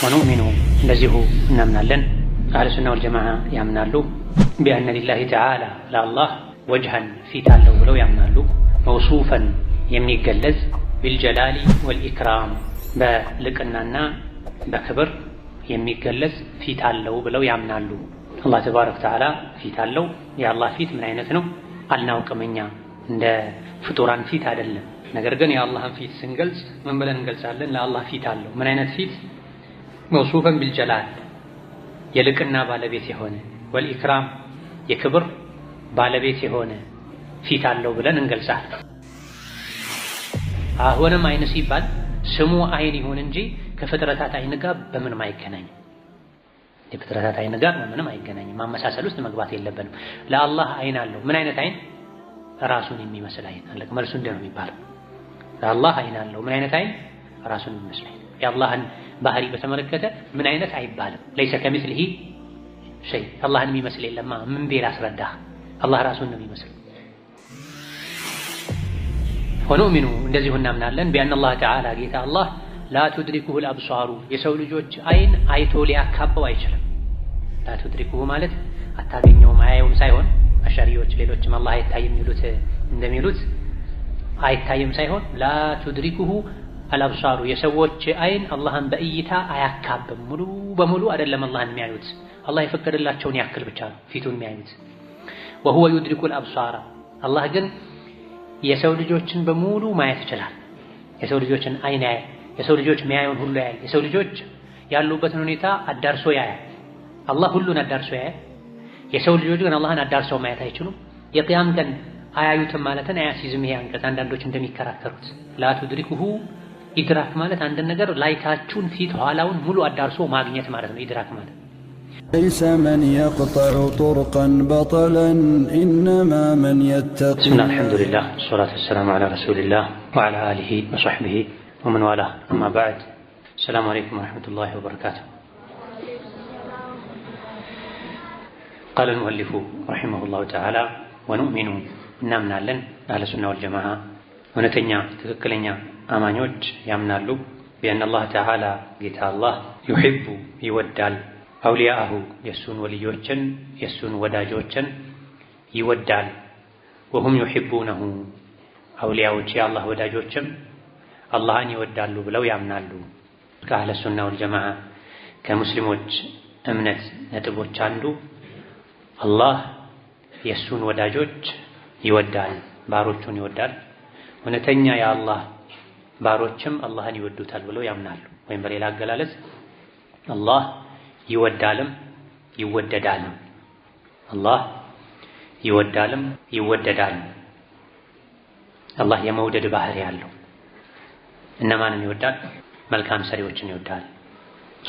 ወኑእሚኑ እንደዚሁ እናምናለን አህሉ ሱና ወልጀማዓ ያምናሉ ቢአነ ሊላሂ ተዓላ ለአላህ ወጅሀን ፊት አለው ብለው ያምናሉ። መውሱፈን የሚገለጽ ቢልጀላሊ ወልኢክራም በልቅናና በክብር የሚገለጽ ፊት አለው ብለው ያምናሉ። አላህ ተባረከ ወተዓላ ፊት አለው። የአላህ ፊት ምን አይነት ነው አልናውቅም። እኛ እንደ ፍጡራን ፊት አይደለም። ነገር ግን የአላህን ፊት ስንገልጽ ምን ብለን እንገልጻለን? ለአላህ ፊት አለው። ምን አይነት ፊት? መውሱፈን ቢልጀላል የልቅና ባለቤት የሆነ ወልኢክራም የክብር ባለቤት የሆነ ፊት አለው ብለን እንገልጻለን። አሁንም አይን ሲባል ስሙ አይን ይሁን እንጂ ከፍጥረታት አይን ጋር በምንም አይገናኝም። የፍጥረታት አይን ጋር በምንም አይገናኝም። ማመሳሰል ውስጥ መግባት የለብንም። ለአላህ አይን አለው። ምን አይነት አይን? ራሱን የሚመስል አይን አለ። መልሱ እንደ ነው የሚባለው። ለአላህ አይን አለው። ምን አይነት አይን? ራሱን የሚመስል አይን። የአላህን ባህሪ በተመለከተ ምን አይነት አይባልም። ለይሰ ከሚስሊሂ ሸይ አላህን የሚመስል የለማ። ምን ቤል አስረዳህ? አላህ ራሱን ነው የሚመስል። ወኑእሚኑ እንደዚሁ እናምናለን ቢአነ አላህ ተዓላ ጌታ አላህ ላ ቱድሪኩሁል አብሷሩ የሰው ልጆች አይን አይቶ ሊያካበው አይችልም። ላ ቱድሪኩሁ ማለት አታገኘውም አያየውም ሳይሆን አሻሪዎች ሌሎችም አላህ አይታይም የሚሉት እንደሚሉት አይታይም ሳይሆን ላ ቱድሪኩሁ አልአብሷሩ የሰዎች አይን አላህን በእይታ አያካብም። ሙሉ በሙሉ አይደለም አላህን የሚያዩት። አላህ የፈቀደላቸውን ያክል ብቻ ነው ፊቱን የሚያዩት። ወሁወ ዩድሪኩል አብሷራ አላህ ግን የሰው ልጆችን በሙሉ ማየት ይችላል። የሰው ልጆችን አይን ያያል። የሰው ልጆች የሚያዩን ሁሉ ያያል። የሰው ልጆች ያሉበትን ሁኔታ አዳርሶ ያያል። አላህ ሁሉን አዳርሶ ያያል። የሰው ልጆች ግን አላህን አዳርሰው ማየት አይችሉም። የቂያም ቀን አያዩትም ማለትን አያሲዝም። ይሄ አንቀጽ አንዳንዶች እንደሚከራከሩት ላ ቱድሪኩሁ ኢድራክ ማለት አንድ ነገር ላይታችሁን ፊት ኋላውን ሙሉ አዳርሶ ማግኘት ማለት ነው። ኢድራክ ማለት ليس من يقطع طرقا بطلا إنما من يتقي. بسم الله الحمد لله والصلاة والسلام على رسول الله وعلى آله وصحبه ومن والاه أما بعد السلام عليكم ورحمة الله وبركاته. قال المؤلف رحمه الله تعالى ونؤمن نامنا لن أهل السنة والجماعة ونتنيا تككلنيا አማኞች ያምናሉ ቢአነ አላህ ተዓላ ጌታ አላህ ዩሂቡ ይወዳል አውሊያአሁ የሱን ወልዮችን የሱን ወዳጆችን ይወዳል። ወሁም ዩሂቡነሁ አውሊያዎች የአላህ ወዳጆችም አላህን ይወዳሉ ብለው ያምናሉ። ከአህለ ሱና ወልጀማዓ ከሙስሊሞች እምነት ነጥቦች አንዱ አላህ የሱን ወዳጆች ይወዳል፣ ባሮቹን ይወዳል። እውነተኛ የአላህ ባሮችም አላህን ይወዱታል ብለው ያምናሉ። ወይም በሌላ አገላለጽ አላህ ይወዳልም ይወደዳልም። አላህ ይወዳልም ይወደዳልም። አላህ የመውደድ ባህሪ ያለው እነማንን ይወዳል? መልካም ሰሪዎችን ይወዳል፣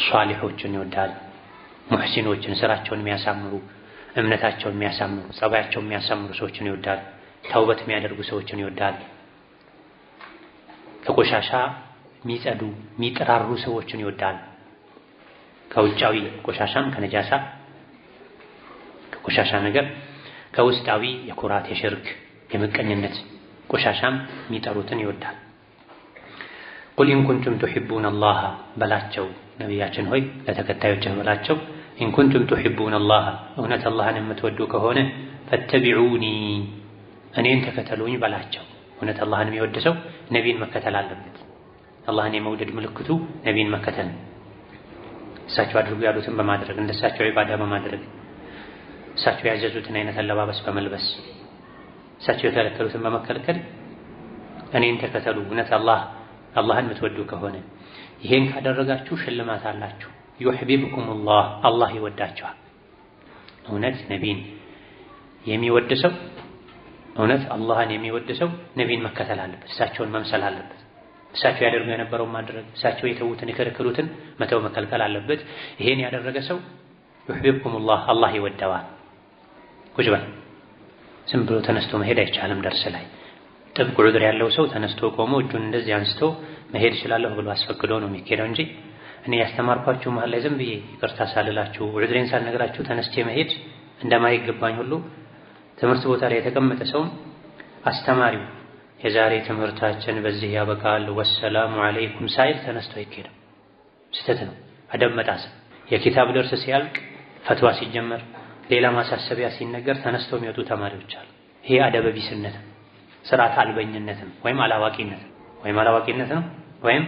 ሷሊሖችን ይወዳል፣ ሙሕሲኖችን ስራቸውን የሚያሳምሩ እምነታቸውን የሚያሳምሩ ጸባያቸውን የሚያሳምሩ ሰዎችን ይወዳል፣ ተውበት የሚያደርጉ ሰዎችን ይወዳል፣ ከቆሻሻ የሚጸዱ የሚጠራሩ ሰዎችን ይወዳል። ከውጫዊ ቆሻሻም ከነጃሳ ከቆሻሻ ነገር ከውስጣዊ የኩራት የሽርክ የምቀኝነት ቆሻሻም የሚጠሩትን ይወዳል። ቁል ኢን ኩንቱም ቱሒቡነ አላህ በላቸው ነቢያችን ሆይ ለተከታዮችህ በላቸው ኢን ኩንቱም ቱሒቡነ አላህ እውነት አላህን የምትወዱ ከሆነ ፈተቢዑኒ እኔን ተከተሉኝ በላቸው። እውነት አላህን የሚወድ ሰው ነቢይን መከተል አለበት። አላህን የመውደድ ምልክቱ ነቢይን መከተል ነው። እሳቸው አድርጉ ያሉትን በማድረግ እንደሳቸው ዒባዳ በማድረግ እሳቸው ያዘዙትን አይነት አለባበስ በመልበስ እሳቸው የከለከሉትን በመከልከል እኔን ተከተሉ እውነት አላህን የምትወዱ ከሆነ ይሄን ካደረጋችሁ ሽልማት አላችሁ። ዩሕቢብኩሙላህ አላህ ይወዳችኋል። እውነት ነቢይን የሚወድ ሰው እውነት አላህን የሚወድ ሰው ነቢይን መከተል አለበት፣ እሳቸውን መምሰል አለበት። እሳቸው ያደርጉ የነበረውን ማድረግ፣ እሳቸው የተዉትን የከለከሉትን መተው መከልከል አለበት። ይሄን ያደረገ ሰው ዩሕቢብኩሙላህ አላህ ይወደዋል። ቁጭ በል ዝም ብሎ ተነስቶ መሄድ አይቻልም። ደርስ ላይ ጥብቅ ዑድር ያለው ሰው ተነስቶ ቆሞ እጁን እንደዚህ አንስቶ መሄድ ይችላለሁ ብሎ አስፈቅዶ ነው የሚሄደው እንጂ እኔ ያስተማርኳችሁ መሀል ላይ ዝም ብዬ ይቅርታ ሳልላችሁ ዑድሬን ሳልነግራችሁ ተነስቼ መሄድ እንደማይገባኝ ሁሉ ትምህርት ቦታ ላይ የተቀመጠ ሰው አስተማሪው የዛሬ ትምህርታችን በዚህ ያበቃል ወሰላሙ አለይኩም ሳይል ተነስቶ አይኬድም። ስህተት ነው። አደብ መጣስ የኪታብ ደርስ ሲያልቅ ፈትዋ ሲጀመር ሌላ ማሳሰቢያ ሲነገር ተነስተው የሚወጡ ተማሪዎች አሉ። ይሄ አደብ ቢስነት ስርዓት አልበኝነት ወይም አላዋቂነት ነው ወይም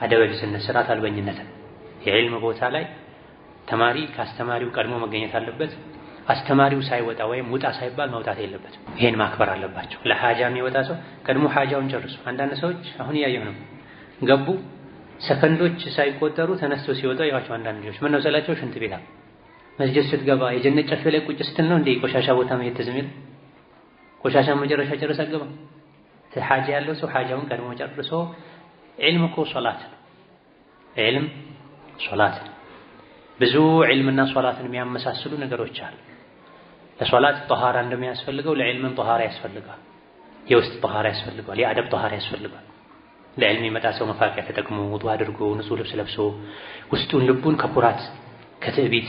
አደብ ቢስነት ስርዓት አልበኝነት። የዕልም ቦታ ላይ ተማሪ ከአስተማሪው ቀድሞ መገኘት አለበት። አስተማሪው ሳይወጣ ወይም ውጣ ሳይባል መውጣት የለበትም። ይሄን ማክበር አለባቸው። ለሐጃ የሚወጣ ሰው ቀድሞ ሐጃውን ጨርሱ። አንዳንድ ሰዎች አሁን እያየሁ ነው ገቡ ሰከንዶች ሳይቆጠሩ ተነስተው ሲወጣ ያዋቸው አንዳንድ ልጆች ምን ነው ሰላቸው ሽንት ቤት መስጂድ ስትገባ የጀነት ጨፌ ላይ ቁጭ ስትል ነው እንዴ ቆሻሻ ቦታ መሄድ ተዝሚል ቆሻሻ መጨረሻ ጨርሳ ገባ። ሐጃ ያለው ሰው ሐጃውን ቀድሞ ጨርሶ ዒልም እኮ ሶላት ዒልም ሶላት ብዙ ዒልምና ሶላትን የሚያመሳስሉ ነገሮች አሉ። ለሶላት ጧሃራ እንደሚያስፈልገው ለዕልምም ጧሃራ ያስፈልጋል። የውስጥ ጧሃራ ያስፈልጋል። የአደብ ጧሃራ ያስፈልጋል። ለዕልም የመጣ ሰው መፋቂያ ተጠቅሞ ውዱእ አድርጎ ንጹህ ልብስ ለብሶ ውስጡን ልቡን ከኩራት ከትዕቢት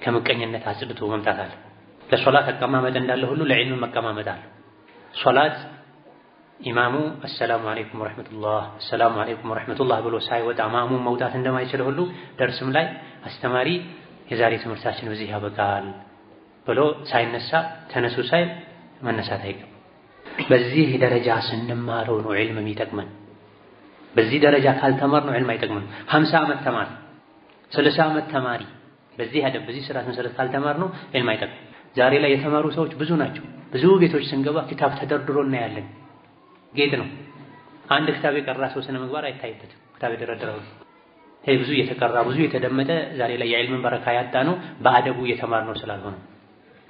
ከምቀኝነት አጽድቶ መምጣት አለ። ለሶላት አቀማመጥ እንዳለ ሁሉ ለዕልም መቀማመጥ አለ። ሶላት ኢማሙ አሰላሙ አለይኩም ወራህመቱላህ ብሎ ሳይወጣ ማሙም መውጣት እንደማይችል ሁሉ ደርስም ላይ አስተማሪ የዛሬ ትምህርታችን በዚህ ያበቃል ብሎ ሳይነሳ ተነሱ ሳይል መነሳት አይገባም። በዚህ ደረጃ ስንማረው ነው ዒልም የሚጠቅመን። በዚህ ደረጃ ካልተማርነው ዒልም አይጠቅመን። 50 ዓመት ተማሪ 30 ዓመት ተማሪ በዚህ አደብ በዚህ ስርዓት መሰረት ካልተማርነው ዒልም አይጠቅመን። ዛሬ ላይ የተማሩ ሰዎች ብዙ ናቸው። ብዙ ቤቶች ስንገባ ኪታብ ተደርድሮ እናያለን። ጌጥ ነው። አንድ ኪታብ የቀራ ሰው ስነ ምግባር አይታይበትም። ኪታብ የደረደረው ይሄ ብዙ የተቀራ ብዙ የተደመጠ ዛሬ ላይ የዕልምን በረካ ያጣ ነው በአደቡ የተማርነው ስላልሆነ።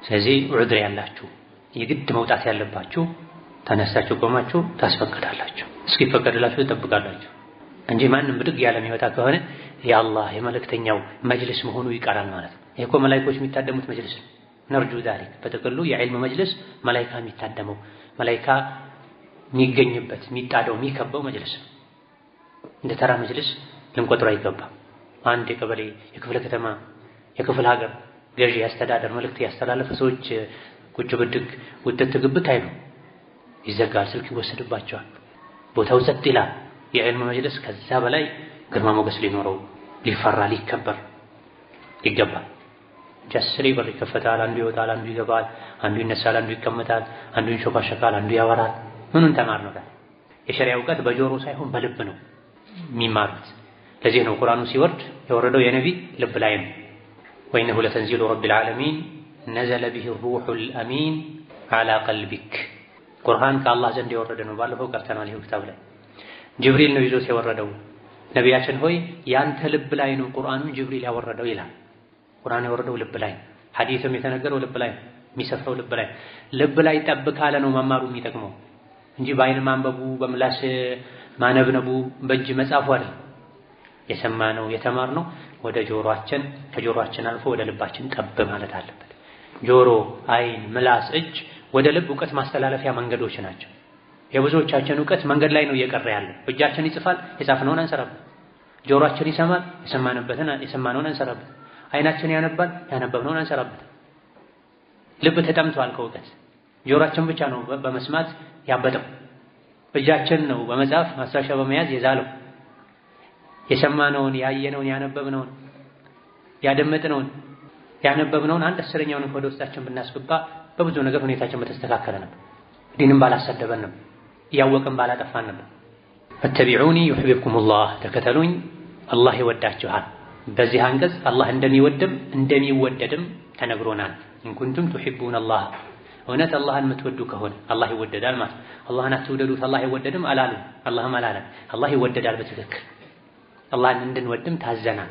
ስለዚህ ዑድር ያላችሁ የግድ መውጣት ያለባችሁ ተነሳችሁ ቆማችሁ ታስፈቅዳላችሁ። እስኪፈቀድላችሁ ትጠብቃላችሁ እንጂ ማንም ብድግ ያለ የሚወጣ ከሆነ የአላህ የመልእክተኛው መጅልስ መሆኑ ይቀራል ማለት ነው። ይሄ እኮ መላእክቶች የሚታደሙት መጅልስ ነው። ነርጁ ዛሊክ በጥቅሉ የዕልም መጅልስ መላእክታ የሚታደመው መላእክታ የሚገኝበት የሚጣደው የሚከበው መጅልስ ነው። እንደ ተራ መጅልስ ልንቆጥረው አይገባም። አንድ የቀበሌ የክፍለ ከተማ የክፍለ ሀገር ገዢ ያስተዳደር መልእክት ያስተላለፈ ሰዎች ቁጭ ብድግ ውጥት ግብት አይሉ ይዘጋል፣ ስልክ ይወሰድባቸዋል፣ ቦታው ጸጥ ይላል። የዕልም መጅልስ ከዛ በላይ ግርማ ሞገስ ሊኖረው ሊፈራ ሊከበር ይገባል። ጀስሪ በር ይከፈታል፣ አንዱ ይወጣል፣ አንዱ ይገባል፣ አንዱ ይነሳል፣ አንዱ ይቀመጣል፣ አንዱ ይንሾካሸካል፣ አንዱ ያወራል። ምኑን ተማርነው? የሸሪዓ እውቀት በጆሮ ሳይሆን በልብ ነው የሚማሩት። ለዚህ ነው ቁርአኑ ሲወርድ የወረደው የነቢ ልብ ላይ ነው። ወኢነሁ ለተንዚሉ ረቢል ዓለሚን ነዘለ ቢሂ ሩሑል አሚን ዐላ ቀልቢክ። ቁርአን ከአላህ ዘንድ የወረደ ነው። ባለፈው ቀርተናል። ይኸው ክታብ ላይ ጅብሪል ነው ይዞት የወረደው። ነቢያችን ሆይ ያንተ ልብ ላይ ነው ቁርአኑን ጅብሪል ያወረደው ይላል። ቁርአን የወረደው ልብ ላይ፣ ሐዲስም የተነገረው ልብ ላይ፣ የሚሰፍረው ልብ ላይ። ልብ ላይ ጠብ ካለ ነው መማሩ የሚጠቅመው እንጂ በአይን ማንበቡ በምላስ ማነብነቡ በእጅ መጻፉ አይደል። የሰማነው የተማርነው ወደ ጆሮአችን ከጆሮአችን አልፎ ወደ ልባችን ጠብ ማለት አለበት። ጆሮ፣ አይን፣ ምላስ፣ እጅ ወደ ልብ እውቀት ማስተላለፊያ መንገዶች ናቸው። የብዙዎቻችን እውቀት መንገድ ላይ ነው እየቀረ ያለው። እጃችን ይጽፋል፣ የጻፍነውን አንሰራበት። ጆሮአችን ይሰማል፣ የሰማነውን አንሰራበት። አይናችን ያነባል፣ ያነበብነውን አንሰራበት። ልብ ተጠምቷል ከእውቀት። ጆሮአችን ብቻ ነው በመስማት ያበጠው። እጃችን ነው በመጻፍ ማስታወሻ በመያዝ የዛለው። የሰማነውን ያየነውን ያነበብነውን ያደመጥነውን ያነበብነውን 1/10ኛውን ወደ ውስጣችን ብናስገባ በብዙ ነገር ሁኔታችን በተስተካከለ ነበር። ዲንም ባላሰደበን ነበር። እያወቅን ባላጠፋን ነበር። ፈተቢዑኒ ዩሕቢብኩሙላህ፣ ተከተሉኝ አላህ ይወዳችኋል። በዚህ አንቀጽ አላህ እንደሚወድም እንደሚወደድም ተነግሮናል። ኢንኩንቱም ቱሒቡነላህ፣ እውነት አላህን የምትወዱ ከሆነ አላህ ይወደዳል ማለት። አላህን አትውደዱት አላህ አይወደድም አላሉም። አላህም አላለም። አላህ ይወደዳል በትክክል። አላህን እንድንወድም ታዘናል።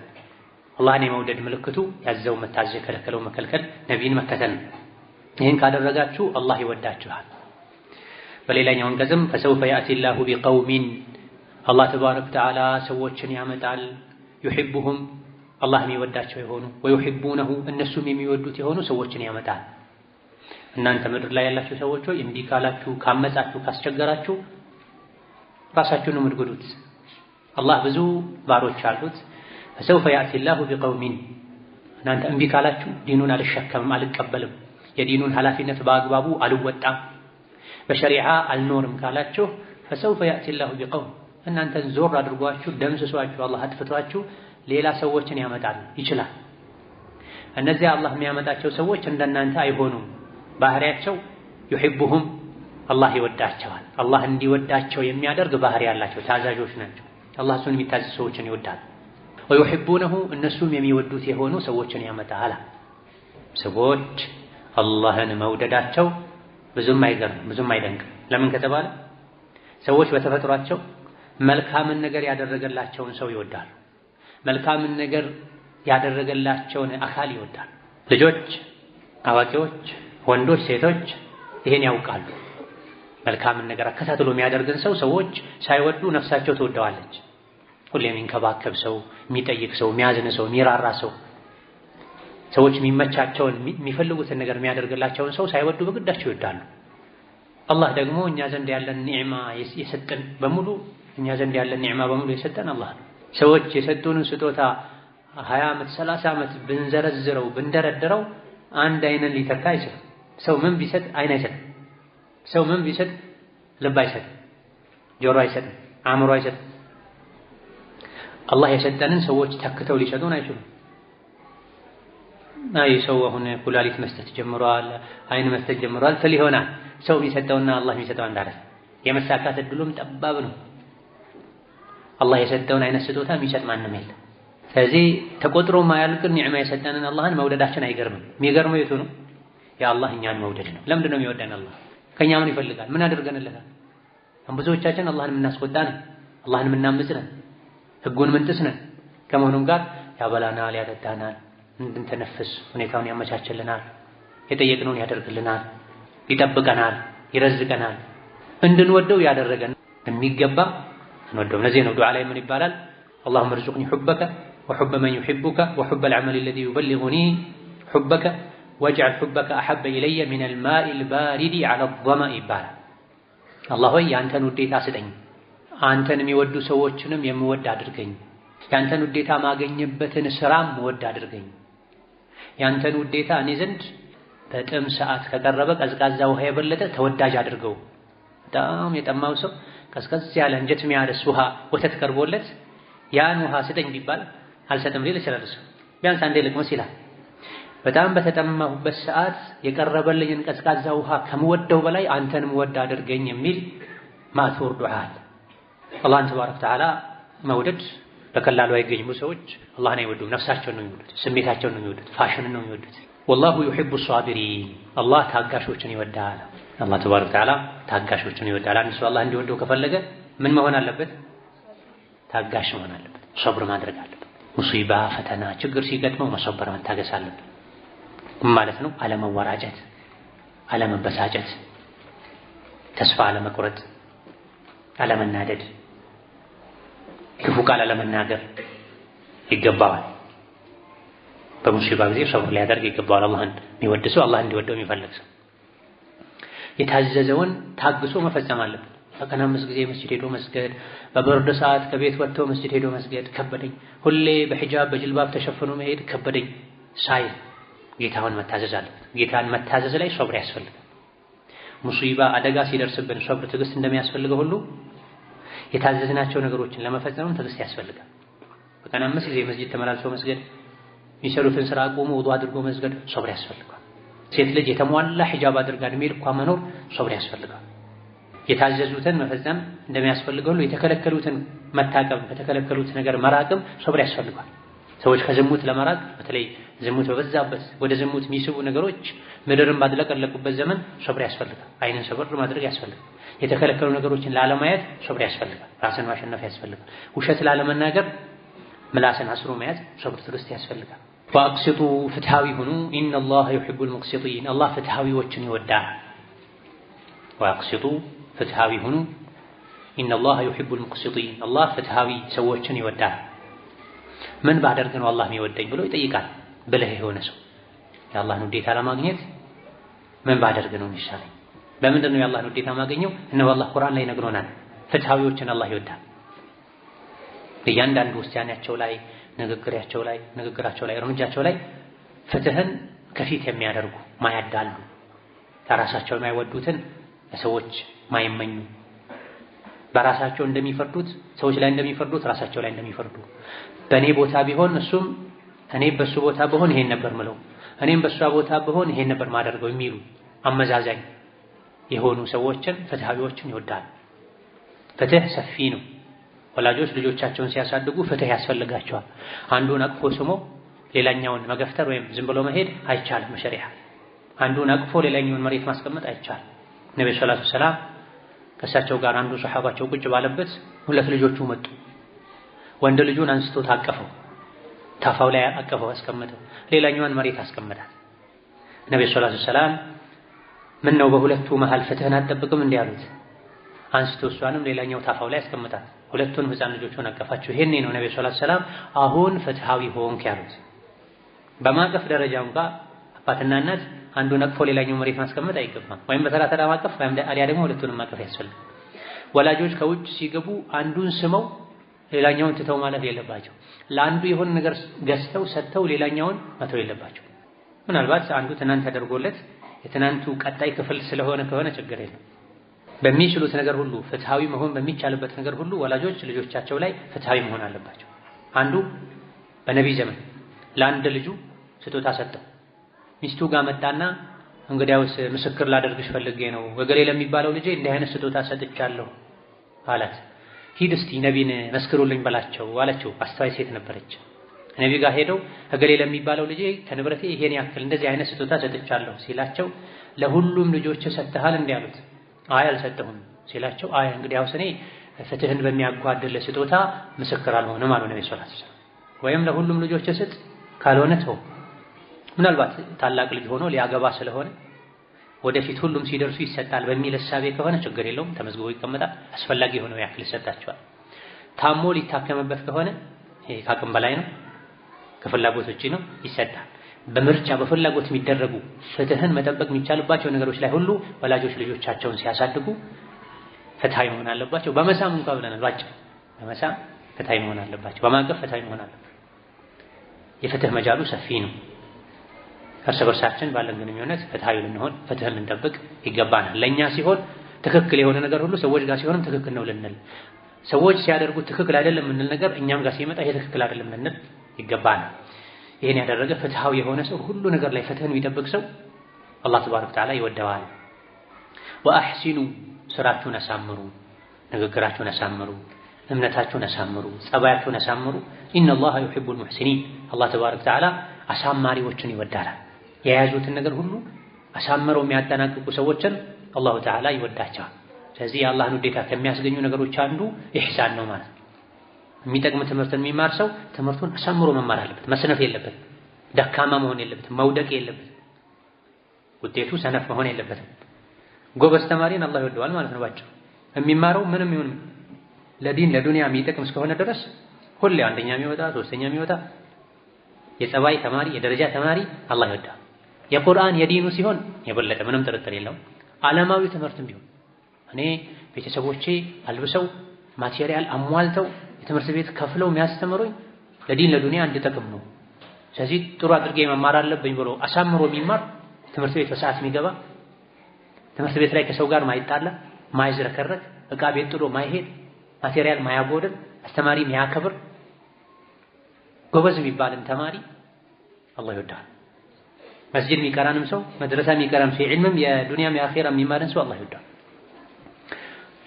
አላህን የመውደድ ምልክቱ ያዘው መታዘዝ፣ የከለከለው መከልከል፣ ነቢይን መከተል። ይህን ካደረጋችሁ አላህ ይወዳችኋል። በሌላኛው አንቀጽም ፈሰውፈ ያእቲላሁ ቢቀውሚን፣ አላህ ተባረከ ወተዓላ ሰዎችን ያመጣል። ዩሒቡሁም፣ አላህ የሚወዳቸው የሆኑ ወዩሒቡነሁ፣ እነሱም የሚወዱት የሆኑ ሰዎችን ያመጣል። እናንተ ምድር ላይ ያላችሁ ሰዎች ሆይ እምቢ ካላችሁ፣ ካመጻችሁ፣ ካስቸገራችሁ ራሳችሁን ነው የምትጎዱት። አላህ ብዙ ባሮች አሉት። ፈሰውፈ ያእቲላሁ ቢቀውሚን፣ እናንተ እምቢ ካላችሁ ዲኑን አልሸከምም አልቀበልም፣ የዲኑን ኃላፊነት በአግባቡ አልወጣም፣ በሸሪዓ አልኖርም ካላችሁ ፈሰውፈ ያእቲላሁ ቢቀውም፣ እናንተን ዞር አድርጓችሁ ደምስሷችሁ አላህ አጥፍቷችሁ ሌላ ሰዎችን ያመጣል ይችላል። እነዚህ አላህ የሚያመጣቸው ሰዎች እንደናንተ አይሆኑም። ባህሪያቸው ዩሂቡሁም አላህ ይወዳቸዋል። አላህ እንዲወዳቸው የሚያደርግ ባህሪ ያላቸው ታዛዦች ናቸው። አላህ እሱን የሚታዘዙ ሰዎችን ይወዳል። ወዩሂቡነሁ እነሱም የሚወዱት የሆኑ ሰዎችን ያመጣል። ሰዎች አላህን መውደዳቸው ብዙም አይገርም፣ ብዙም አይደንቅም። ለምን ከተባለ ሰዎች በተፈጥሯቸው መልካምን ነገር ያደረገላቸውን ሰው ይወዳሉ። መልካምን ነገር ያደረገላቸውን አካል ይወዳሉ። ልጆች፣ አዋቂዎች፣ ወንዶች፣ ሴቶች ይሄን ያውቃሉ። መልካምን ነገር አከታትሎ የሚያደርግን ሰው ሰዎች ሳይወዱ ነፍሳቸው ትወደዋለች። ሁሌም የሚንከባከብ ሰው፣ የሚጠይቅ ሰው፣ የሚያዝን ሰው፣ የሚራራ ሰው፣ ሰዎች የሚመቻቸውን የሚፈልጉትን ነገር የሚያደርግላቸውን ሰው ሳይወዱ በግዳቸው ይወዳሉ። አላህ ደግሞ እኛ ዘንድ ያለን ኒዕማ የሰጠን በሙሉ የሰጠን አላህ ነው። ሰዎች የሰጡንን ስጦታ 20 ዓመት 30 ዓመት ብንዘረዝረው ብንደረድረው አንድ አይንን ሊተካ አይችልም። ሰው ምን ቢሰጥ አይን አይሰጥም። ሰው ምን ቢሰጥ ልብ አይሰጥም፣ ጆሮ አይሰጥም፣ አእምሮ አይሰጥም። አላህ የሰጠንን ሰዎች ተክተው ሊሰጡን አይችሉም። አይ ሰው አሁን ኩላሊት መስጠት ጀምሯል፣ አይን መስጠት ጀምሯል ትል ይሆናል። ሰው የሚሰጠውና አላህ የሚሰጠው አንድ አይደለም። የመሳካት እድሉም ጠባብ ነው። አላህ የሰጠውን አይነት ስጦታ የሚሰጥ ማንም የለም። ስለዚህ ተቆጥሮ ማያልቅን ኒዕማ የሰጠንን አላህን መውደዳችን አይገርምም። የሚገርመው የቱ ነው? የአላህ እኛን መውደድ ነው። ለምንድን ነው የሚወደን አላህ? ከኛ ምን ይፈልጋል? ምን አድርገንለታል? ብዙዎቻችን አላህን የምናስቆጣ ነን፣ አላህን የምናምጽ ነን፣ ህጉን ምንጥስ ነን። ከመሆኑም ጋር ያበላናል፣ ያጠጣናል፣ እንድንተነፍስ ሁኔታውን ያመቻችልናል፣ የጠየቅነውን ያደርግልናል፣ ይጠብቀናል፣ ይረዝቀናል። እንድንወደው ያደረገን የሚገባ እንወደው። ለዚህ ነው ዱዓ ላይ ምን ይባላል? اللهم ارزقني حبك وحب من يحبك وحب العمل الذي يبلغني حبك واجعل حبك أحب إلي من الماء البارد على الظمأ ይባላል። አላህ ሆይ ያንተን ውዴታ ስጠኝ፣ አንተን የሚወዱ ሰዎችንም የምወድ አድርገኝ፣ ያንተን ውዴታ ማገኝበትን ስራም ወድ አድርገኝ። ያንተን ውዴታ እኔ ዘንድ በጥም ሰዓት ከቀረበ ቀዝቃዛ ውሃ የበለጠ ተወዳጅ አድርገው። በጣም የጠማው ሰው ቀዝቀዝ ያለ እንጀት የሚያርስ ውሃ ወተት ቀርቦለት ያን ውሃ ስጠኝ ቢባል አልሰጥም ሊል ይችላል። ቢያንስ አንዴ ልቅመስ ይላል። በጣም በተጠማሁበት ሰዓት የቀረበልኝን ቀዝቃዛ ውሃ ከምወደው በላይ አንተንም ወድ አድርገኝ የሚል ማቱር ዱዓ አለ። አላህን ተባረከ ወተዓላ መውደድ በቀላሉ አይገኝም። ሰዎች አላህን አይወዱም፣ ነፍሳቸውን ነው የሚወዱት፣ ስሜታቸውን ነው የሚወዱት፣ ፋሽንን ነው የሚወዱት። ወላሁ ዩሂቡ ሷቢሪን አላህ ታጋሾችን ይወዳል። አላህ ተባረከ ወተዓላ ታጋሾችን ይወዳል። አንድ ሰው አላህ እንዲወደው ከፈለገ ምን መሆን አለበት? ታጋሽ መሆን አለበት። ሶብር ማድረግ አለበት። ሙሲባ፣ ፈተና፣ ችግር ሲገጥመው መሶበር መታገስ አለበት ማለት ነው። አለመወራጨት፣ አለመበሳጨት፣ ተስፋ አለመቁረጥ፣ አለመናደድ፣ ክፉ ቃል አለመናገር ይገባዋል። በሙሲባ ጊዜ ሶብር ሊያደርግ ይገባዋል። አላህን የሚወድ ሰው፣ አላህ እንዲወደው የሚፈልግ ሰው የታዘዘውን ታግሶ መፈጸም አለበት። በቀን 5 ጊዜ መስጂድ ሄዶ መስገድ፣ በብርድ ሰዓት ከቤት ወጥቶ መስጂድ ሄዶ መስገድ ከበደኝ፣ ሁሌ በሂጃብ በጅልባብ ተሸፍኖ መሄድ ከበደኝ ሳይል ጌታውን መታዘዝ አለበት። ጌታን መታዘዝ ላይ ሶብር ያስፈልጋል። ሙሲባ አደጋ ሲደርስብን ሶብር ትዕግስት እንደሚያስፈልገው ሁሉ የታዘዝናቸው ነገሮችን ለመፈጸም ትዕግስት ያስፈልጋል። በቀን 5 ጊዜ መስጂድ ተመላልሶ መስገድ፣ የሚሰሩትን ስራ አቁሞ ውዱእ አድርጎ መስገድ ሶብር ያስፈልጋል። ሴት ልጅ የተሟላ ሂጃብ አድርጋ እድሜ ልኳ መኖር ሶብር ያስፈልጋል። የታዘዙትን መፈጸም እንደሚያስፈልገው ሁሉ የተከለከሉትን መታቀብ፣ ከተከለከሉት ነገር መራቅም ሶብር ያስፈልጋል። ሰዎች ከዝሙት ለመራቅ በተለይ ዝሙት በበዛበት ወደ ዝሙት የሚስቡ ነገሮች ምድርን ባድለቀለቁበት ዘመን ሶብር ያስፈልጋል። አይንን ሰብር ማድረግ ያስፈልጋል። የተከለከሉ ነገሮችን ላለማየት ሶብር ያስፈልጋል። ራስን ማሸነፍ ያስፈልጋል። ውሸት ላለመናገር ምላስን አስሮ መያዝ ሶብር ትዕግስት ያስፈልጋል። ወአቅሲጡ ፍትሃዊ ሁኑ ኢነላህ ዩሂቡል ሙቅሲጢን አላህ ፍትሃዊዎችን ይወዳል። ወአቅሲጡ ፍትሃዊ ሁኑ ኢነላህ ዩሂቡል ሙቅሲጢን አላህ ፍትሃዊ ሰዎችን ይወዳል። ምን ባደርግ ነው አላህ የሚወደኝ ብሎ ይጠይቃል። ብልህ የሆነ ሰው የአላህን ውዴታ ለማግኘት ምን ባደርግ ነው የሚሻለኝ? በምንድን ነው የአላህን ውዴታ ማገኘው? እነሆ አላህ ቁርአን ላይ ነግሮናል። ፍትሃዊዎችን አላህ ይወዳል። እያንዳንዱ ውሳኔያቸው ላይ፣ ንግግራቸው ላይ፣ እርምጃቸው ላይ ፍትህን ከፊት የሚያደርጉ ማያዳሉ፣ ለራሳቸው የማይወዱትን ለሰዎች ማይመኙ፣ በራሳቸው እንደሚፈርዱት ሰዎች ላይ እንደሚፈርዱት ራሳቸው ላይ እንደሚፈርዱ በእኔ ቦታ ቢሆን እሱም እኔ በሱ ቦታ ብሆን ይሄን ነበር ምለው እኔም በሷ ቦታ ብሆን ይሄን ነበር ማደርገው የሚሉ አመዛዛኝ የሆኑ ሰዎችን ፍትሃዊዎችን ይወዳል። ፍትህ ሰፊ ነው። ወላጆች ልጆቻቸውን ሲያሳድጉ ፍትህ ያስፈልጋቸዋል። አንዱን አቅፎ ስሞ ሌላኛውን መገፍተር ወይም ዝም ብሎ መሄድ አይቻልም። ሸሪዓ አንዱን አቅፎ ሌላኛውን መሬት ማስቀመጥ አይቻልም። ነብዩ ሰለላሁ ዐለይሂ ወሰለም ከእሳቸው ጋር አንዱ ሱሐባቸው ቁጭ ባለበት ሁለት ልጆቹ መጡ። ወንድ ልጁን አንስቶ ታቀፈው፣ ታፋው ላይ አቀፈው አስቀመጠው፣ ሌላኛዋን መሬት አስቀመጣት። ነብዩ ሰለላሁ ዐለይሂ ወሰለም ምን ነው በሁለቱ መሃል ፍትህን አትጠብቅም እንዴ አሉት። አንስቶ እሷንም ሌላኛው ታፋው ላይ አስቀመጣት። ሁለቱንም ህፃን ልጆቹን አቀፋቸው። ይሄኔ ነው ነብዩ ሰለላሁ ዐለይሂ ወሰለም አሁን ፍትሃዊ ሆንክ ያሉት። በማቀፍ ደረጃ እንኳን አባትና እናት አንዱን አቅፎ ሌላኛው መሬት ማስቀመጥ አይገባም። ወይም በተራ ማቀፍ ወይም አሊያ ደግሞ ሁለቱንም ማቀፍ ያስፈልጋል። ወላጆች ከውጭ ሲገቡ አንዱን ስመው ሌላኛውን ትተው ማለፍ የለባቸው። ለአንዱ የሆነ ነገር ገዝተው ሰጥተው ሌላኛውን መተው የለባቸው። ምናልባት አንዱ ትናንት ተደርጎለት የትናንቱ ቀጣይ ክፍል ስለሆነ ከሆነ ችግር የለም። በሚችሉት ነገር ሁሉ ፍትሃዊ መሆን በሚቻልበት ነገር ሁሉ ወላጆች ልጆቻቸው ላይ ፍትሃዊ መሆን አለባቸው። አንዱ በነቢይ ዘመን ለአንድ ልጁ ስጦታ ሰጠው። ሚስቱ ጋር መጣና እንግዲያውስ ምስክር ላደርግሽ ፈልጌ ነው ወገሌ ለሚባለው ልጄ እንዲህ አይነት ስጦታ ሰጥቻለሁ አላት። ሂድ እስቲ ነቢይን መስክሩልኝ በላቸው አለችው። አስተዋይ ሴት ነበረች። ነቢ ጋር ሄደው እገሌ ለሚባለው ልጄ ከንብረቴ ይሄን ያክል እንደዚህ አይነት ስጦታ ሰጥቻለሁ ሲላቸው ለሁሉም ልጆች ሰጥተሃል እንዴ አሉት። አይ አልሰጠሁም ሲላቸው አይ እንግዲያውስ እኔ ፍትህን በሚያጓድል ስጦታ ምስክር አልሆንም አሉ ነብዩ ሰለላሁ ዐለይሂ ወሰለም። ወይም ለሁሉም ልጆች ስጥ ካልሆነ ተው። ምናልባት ታላቅ ልጅ ሆኖ ሊያገባ ስለሆነ ወደፊት ሁሉም ሲደርሱ ይሰጣል በሚል እሳቤ ከሆነ ችግር የለውም፣ ተመዝግቦ ይቀመጣል። አስፈላጊ የሆነው ያክል ይሰጣቸዋል። ታሞ ሊታከምበት ከሆነ ይሄ ከአቅም በላይ ነው፣ ከፍላጎት ውጪ ነው፣ ይሰጣል። በምርጫ በፍላጎት የሚደረጉ ፍትህን መጠበቅ የሚቻልባቸው ነገሮች ላይ ሁሉ ወላጆች ልጆቻቸውን ሲያሳድጉ ፍትሃዊ መሆን አለባቸው። በመሳም እንኳን ብለናል ባጭሩ፣ በመሳም ፍትሃዊ መሆን አለባቸው። በማቀፍ ፍትሃዊ መሆን አለባቸው። የፍትህ መጃሉ ሰፊ ነው። እርስ በርሳችን ባለን ግንኙነት ፍትሃዊ ልንሆን ፍትህን ልንጠብቅ ይገባናል። ለኛ ሲሆን ትክክል የሆነ ነገር ሁሉ ሰዎች ጋር ሲሆንም ትክክል ነው ልንል፣ ሰዎች ሲያደርጉት ትክክል አይደለም የምንል ነገር እኛም ጋር ሲመጣ ይሄ ትክክል አይደለም ልንል ይገባናል። ይሄን ያደረገ ፍትሃዊ የሆነ ሰው ሁሉ ነገር ላይ ፍትህን የሚጠብቅ ሰው አላህ ተባረከ ወተዓላ ይወደዋል። ወአሕሲኑ ስራችሁን አሳምሩ፣ ንግግራችሁን አሳምሩ፣ እምነታችሁን አሳምሩ፣ ጸባያችሁን አሳምሩ። ኢነላሃ ዩሂቡል ሙሕሲኒን አላህ ተባረከ ወተዓላ አሳማሪዎችን ይወዳል። የያዙትን ነገር ሁሉ አሳምረው የሚያጠናቅቁ ሰዎችን አላሁ ተዓላ ይወዳቸዋል። ስለዚህ የአላህን ውዴታ ከሚያስገኙ ነገሮች አንዱ ኢሕሳን ነው ማለት ነው። የሚጠቅም ትምህርትን የሚማር ሰው ትምህርቱን አሳምሮ መማር አለበት። መስነፍ የለበትም፣ ደካማ መሆን የለበትም፣ መውደቅ የለበትም፣ ውጤቱ ሰነፍ መሆን የለበትም። ጎበዝ ተማሪን አላህ ይወደዋል ማለት ነው ባጭሩ። የሚማረው ምንም ይሁን ለዲን ለዱንያ የሚጠቅም እስከሆነ ድረስ ሁሌ አንደኛ የሚወጣ ሶስተኛ የሚወጣ የጸባይ ተማሪ የደረጃ ተማሪ አላህ ይወዳል። የቁርአን የዲኑ ሲሆን የበለጠ ምንም ጥርጥር የለውም። ዓለማዊ ትምህርትም ቢሆን እኔ ቤተሰቦቼ አልብሰው ማቴሪያል አሟልተው የትምህርት ቤት ከፍለው የሚያስተምሩኝ ለዲን ለዱንያ እንድጠቅም ነው፣ ስለዚህ ጥሩ አድርጌ መማር አለብኝ ብሎ አሳምሮ የሚማር ትምህርት ቤት በሰዓት የሚገባ ትምህርት ቤት ላይ ከሰው ጋር ማይጣላ ማይዝረከረክ ዕቃ ቤት ጥሎ ማይሄድ ማቴሪያል ማያጎድል አስተማሪ የሚያከብር ጎበዝ የሚባልን ተማሪ አላህ ይወዳል። መስጂድ የሚቀራንም ሰው መድረሳ የሚቀራም ሰው ዒልምም የዱንያም የአኺራም የሚማርን ሰው አላህ ይወዳል።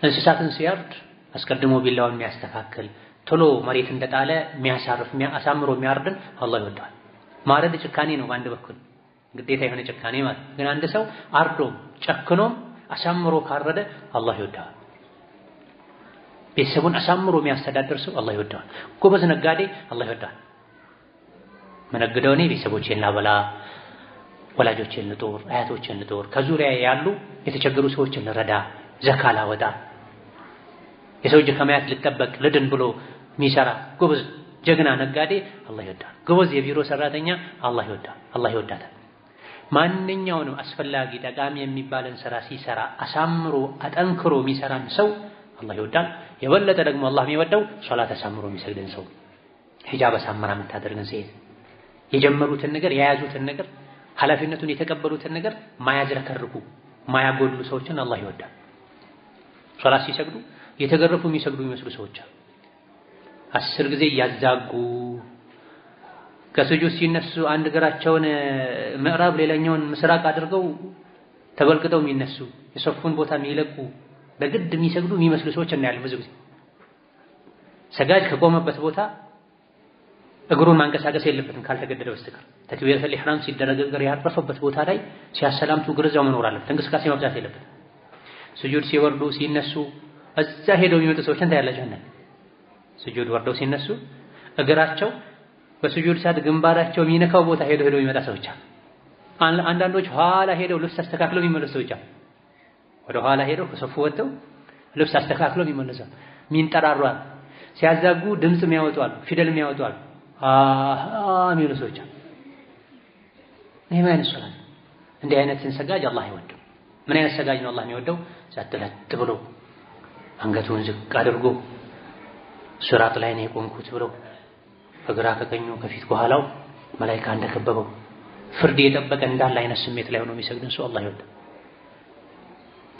እንስሳትን ሲያርድ አስቀድሞ ቢላውን የሚያስተካክል ቶሎ መሬት እንደጣለ የሚያሳርፍ አሳምሮ የሚያርድን አላህ ይወዳል። ማረድ ጭካኔ ነው በአንድ በኩል ግዴታ የሆነ ጭካኔ ማለት ግን አንድ ሰው አርዶም ጨክኖም አሳምሮ ካረደ አላህ ይወዳል። ቤተሰቡን አሳምሮ የሚያስተዳድር ሰው አላህ ይወዳል። ጎበዝ ነጋዴ አላህ ይወዳል። መነግደው እኔ ቤተሰቦቼን ላበላ፣ ወላጆቼን ልጦር፣ አያቶቼን ልጦር፣ ከዙሪያ ያሉ የተቸገሩ ሰዎችን ልረዳ፣ ዘካ ላወጣ፣ የሰው እጅ ከማየት ልጠበቅ ልድን ብሎ የሚሰራ ጎበዝ ጀግና ነጋዴ አላህ ይወዳል። ጎበዝ የቢሮ ሰራተኛ አላህ ይወዳል፣ አላህ ይወዳታል። ማንኛውንም አስፈላጊ ጠቃሚ የሚባልን ስራ ሲሰራ አሳምሮ አጠንክሮ የሚሰራን ሰው አላህ ይወዳል። የበለጠ ደግሞ አላህ የሚወደው ሶላት አሳምሮ የሚሰግድን ሰው፣ ሂጃብ አሳምራ የምታደርግን ሴት፣ የጀመሩትን ነገር የያዙትን ነገር ኃላፊነቱን የተቀበሉትን ነገር ማያዝረከርኩ ማያጎድሉ ሰዎችን አላህ ይወዳል። ሶላት ሲሰግዱ የተገረፉ የሚሰግዱ የሚመስሉ ሰዎች አሉ። 10 ጊዜ እያዛጉ ከስጁድ ሲነሱ አንድ እግራቸውን ምዕራብ ሌላኛውን ምስራቅ አድርገው ተበልቅጠው የሚነሱ የሶፉን ቦታ የሚለቁ በግድ የሚሰግዱ የሚመስሉ ሰዎች እናያለን። ብዙ ጊዜ ሰጋጅ ከቆመበት ቦታ እግሩን ማንቀሳቀስ የለበትም ካልተገደደ በስተቀር። ተክቢረቱል ኢህራም ሲደረግ እግር ያረፈበት ቦታ ላይ ሲያሰላምቱ እግር እዛው መኖር አለበት። እንቅስቃሴ መብዛት የለበትም። ስጁድ ሲወርዱ ሲነሱ እዛ ሄደው የሚመጡ ሰዎችን ታያላችሁ። ስጁድ ወርደው ሲነሱ እግራቸው በስጁድ ሰዓት ግንባራቸው የሚነካው ቦታ ሄደው የሚመጣ ሰዎች አሉ። አንዳንዶች ኋላ ሄደው ልብስ አስተካክለው የሚመለሱ ሰዎች አሉ። ወደ ኋላ ሄደው ከሶፉ ወጥተው ልብስ አስተካክለው የሚመለሱ ሚንጠራሩ አሉ። ሲያዛጉ ድምጽ የሚያወጡ አሉ፣ ፊደል የሚያወጡ አሉ። የሚሉ ሰዎች አሉ። ይሄ ማለት ሶላት እንዲህ አይነትን ሰጋጅ አላህ አይወደው። ምን አይነት ሰጋጅ ነው አላህ የሚወደው? ሰጥለጥ ብሎ አንገቱን ዝቅ አድርጎ ሱራት ላይ ነው የቆምኩት ብሎ ከግራ ከቀኙ ከፊት ከኋላው መላእክት እንደከበበው ፍርድ የጠበቀ እንዳለ አይነት ስሜት ላይ ሆኖ የሚሰግድን ሰው አላህ ይወደው።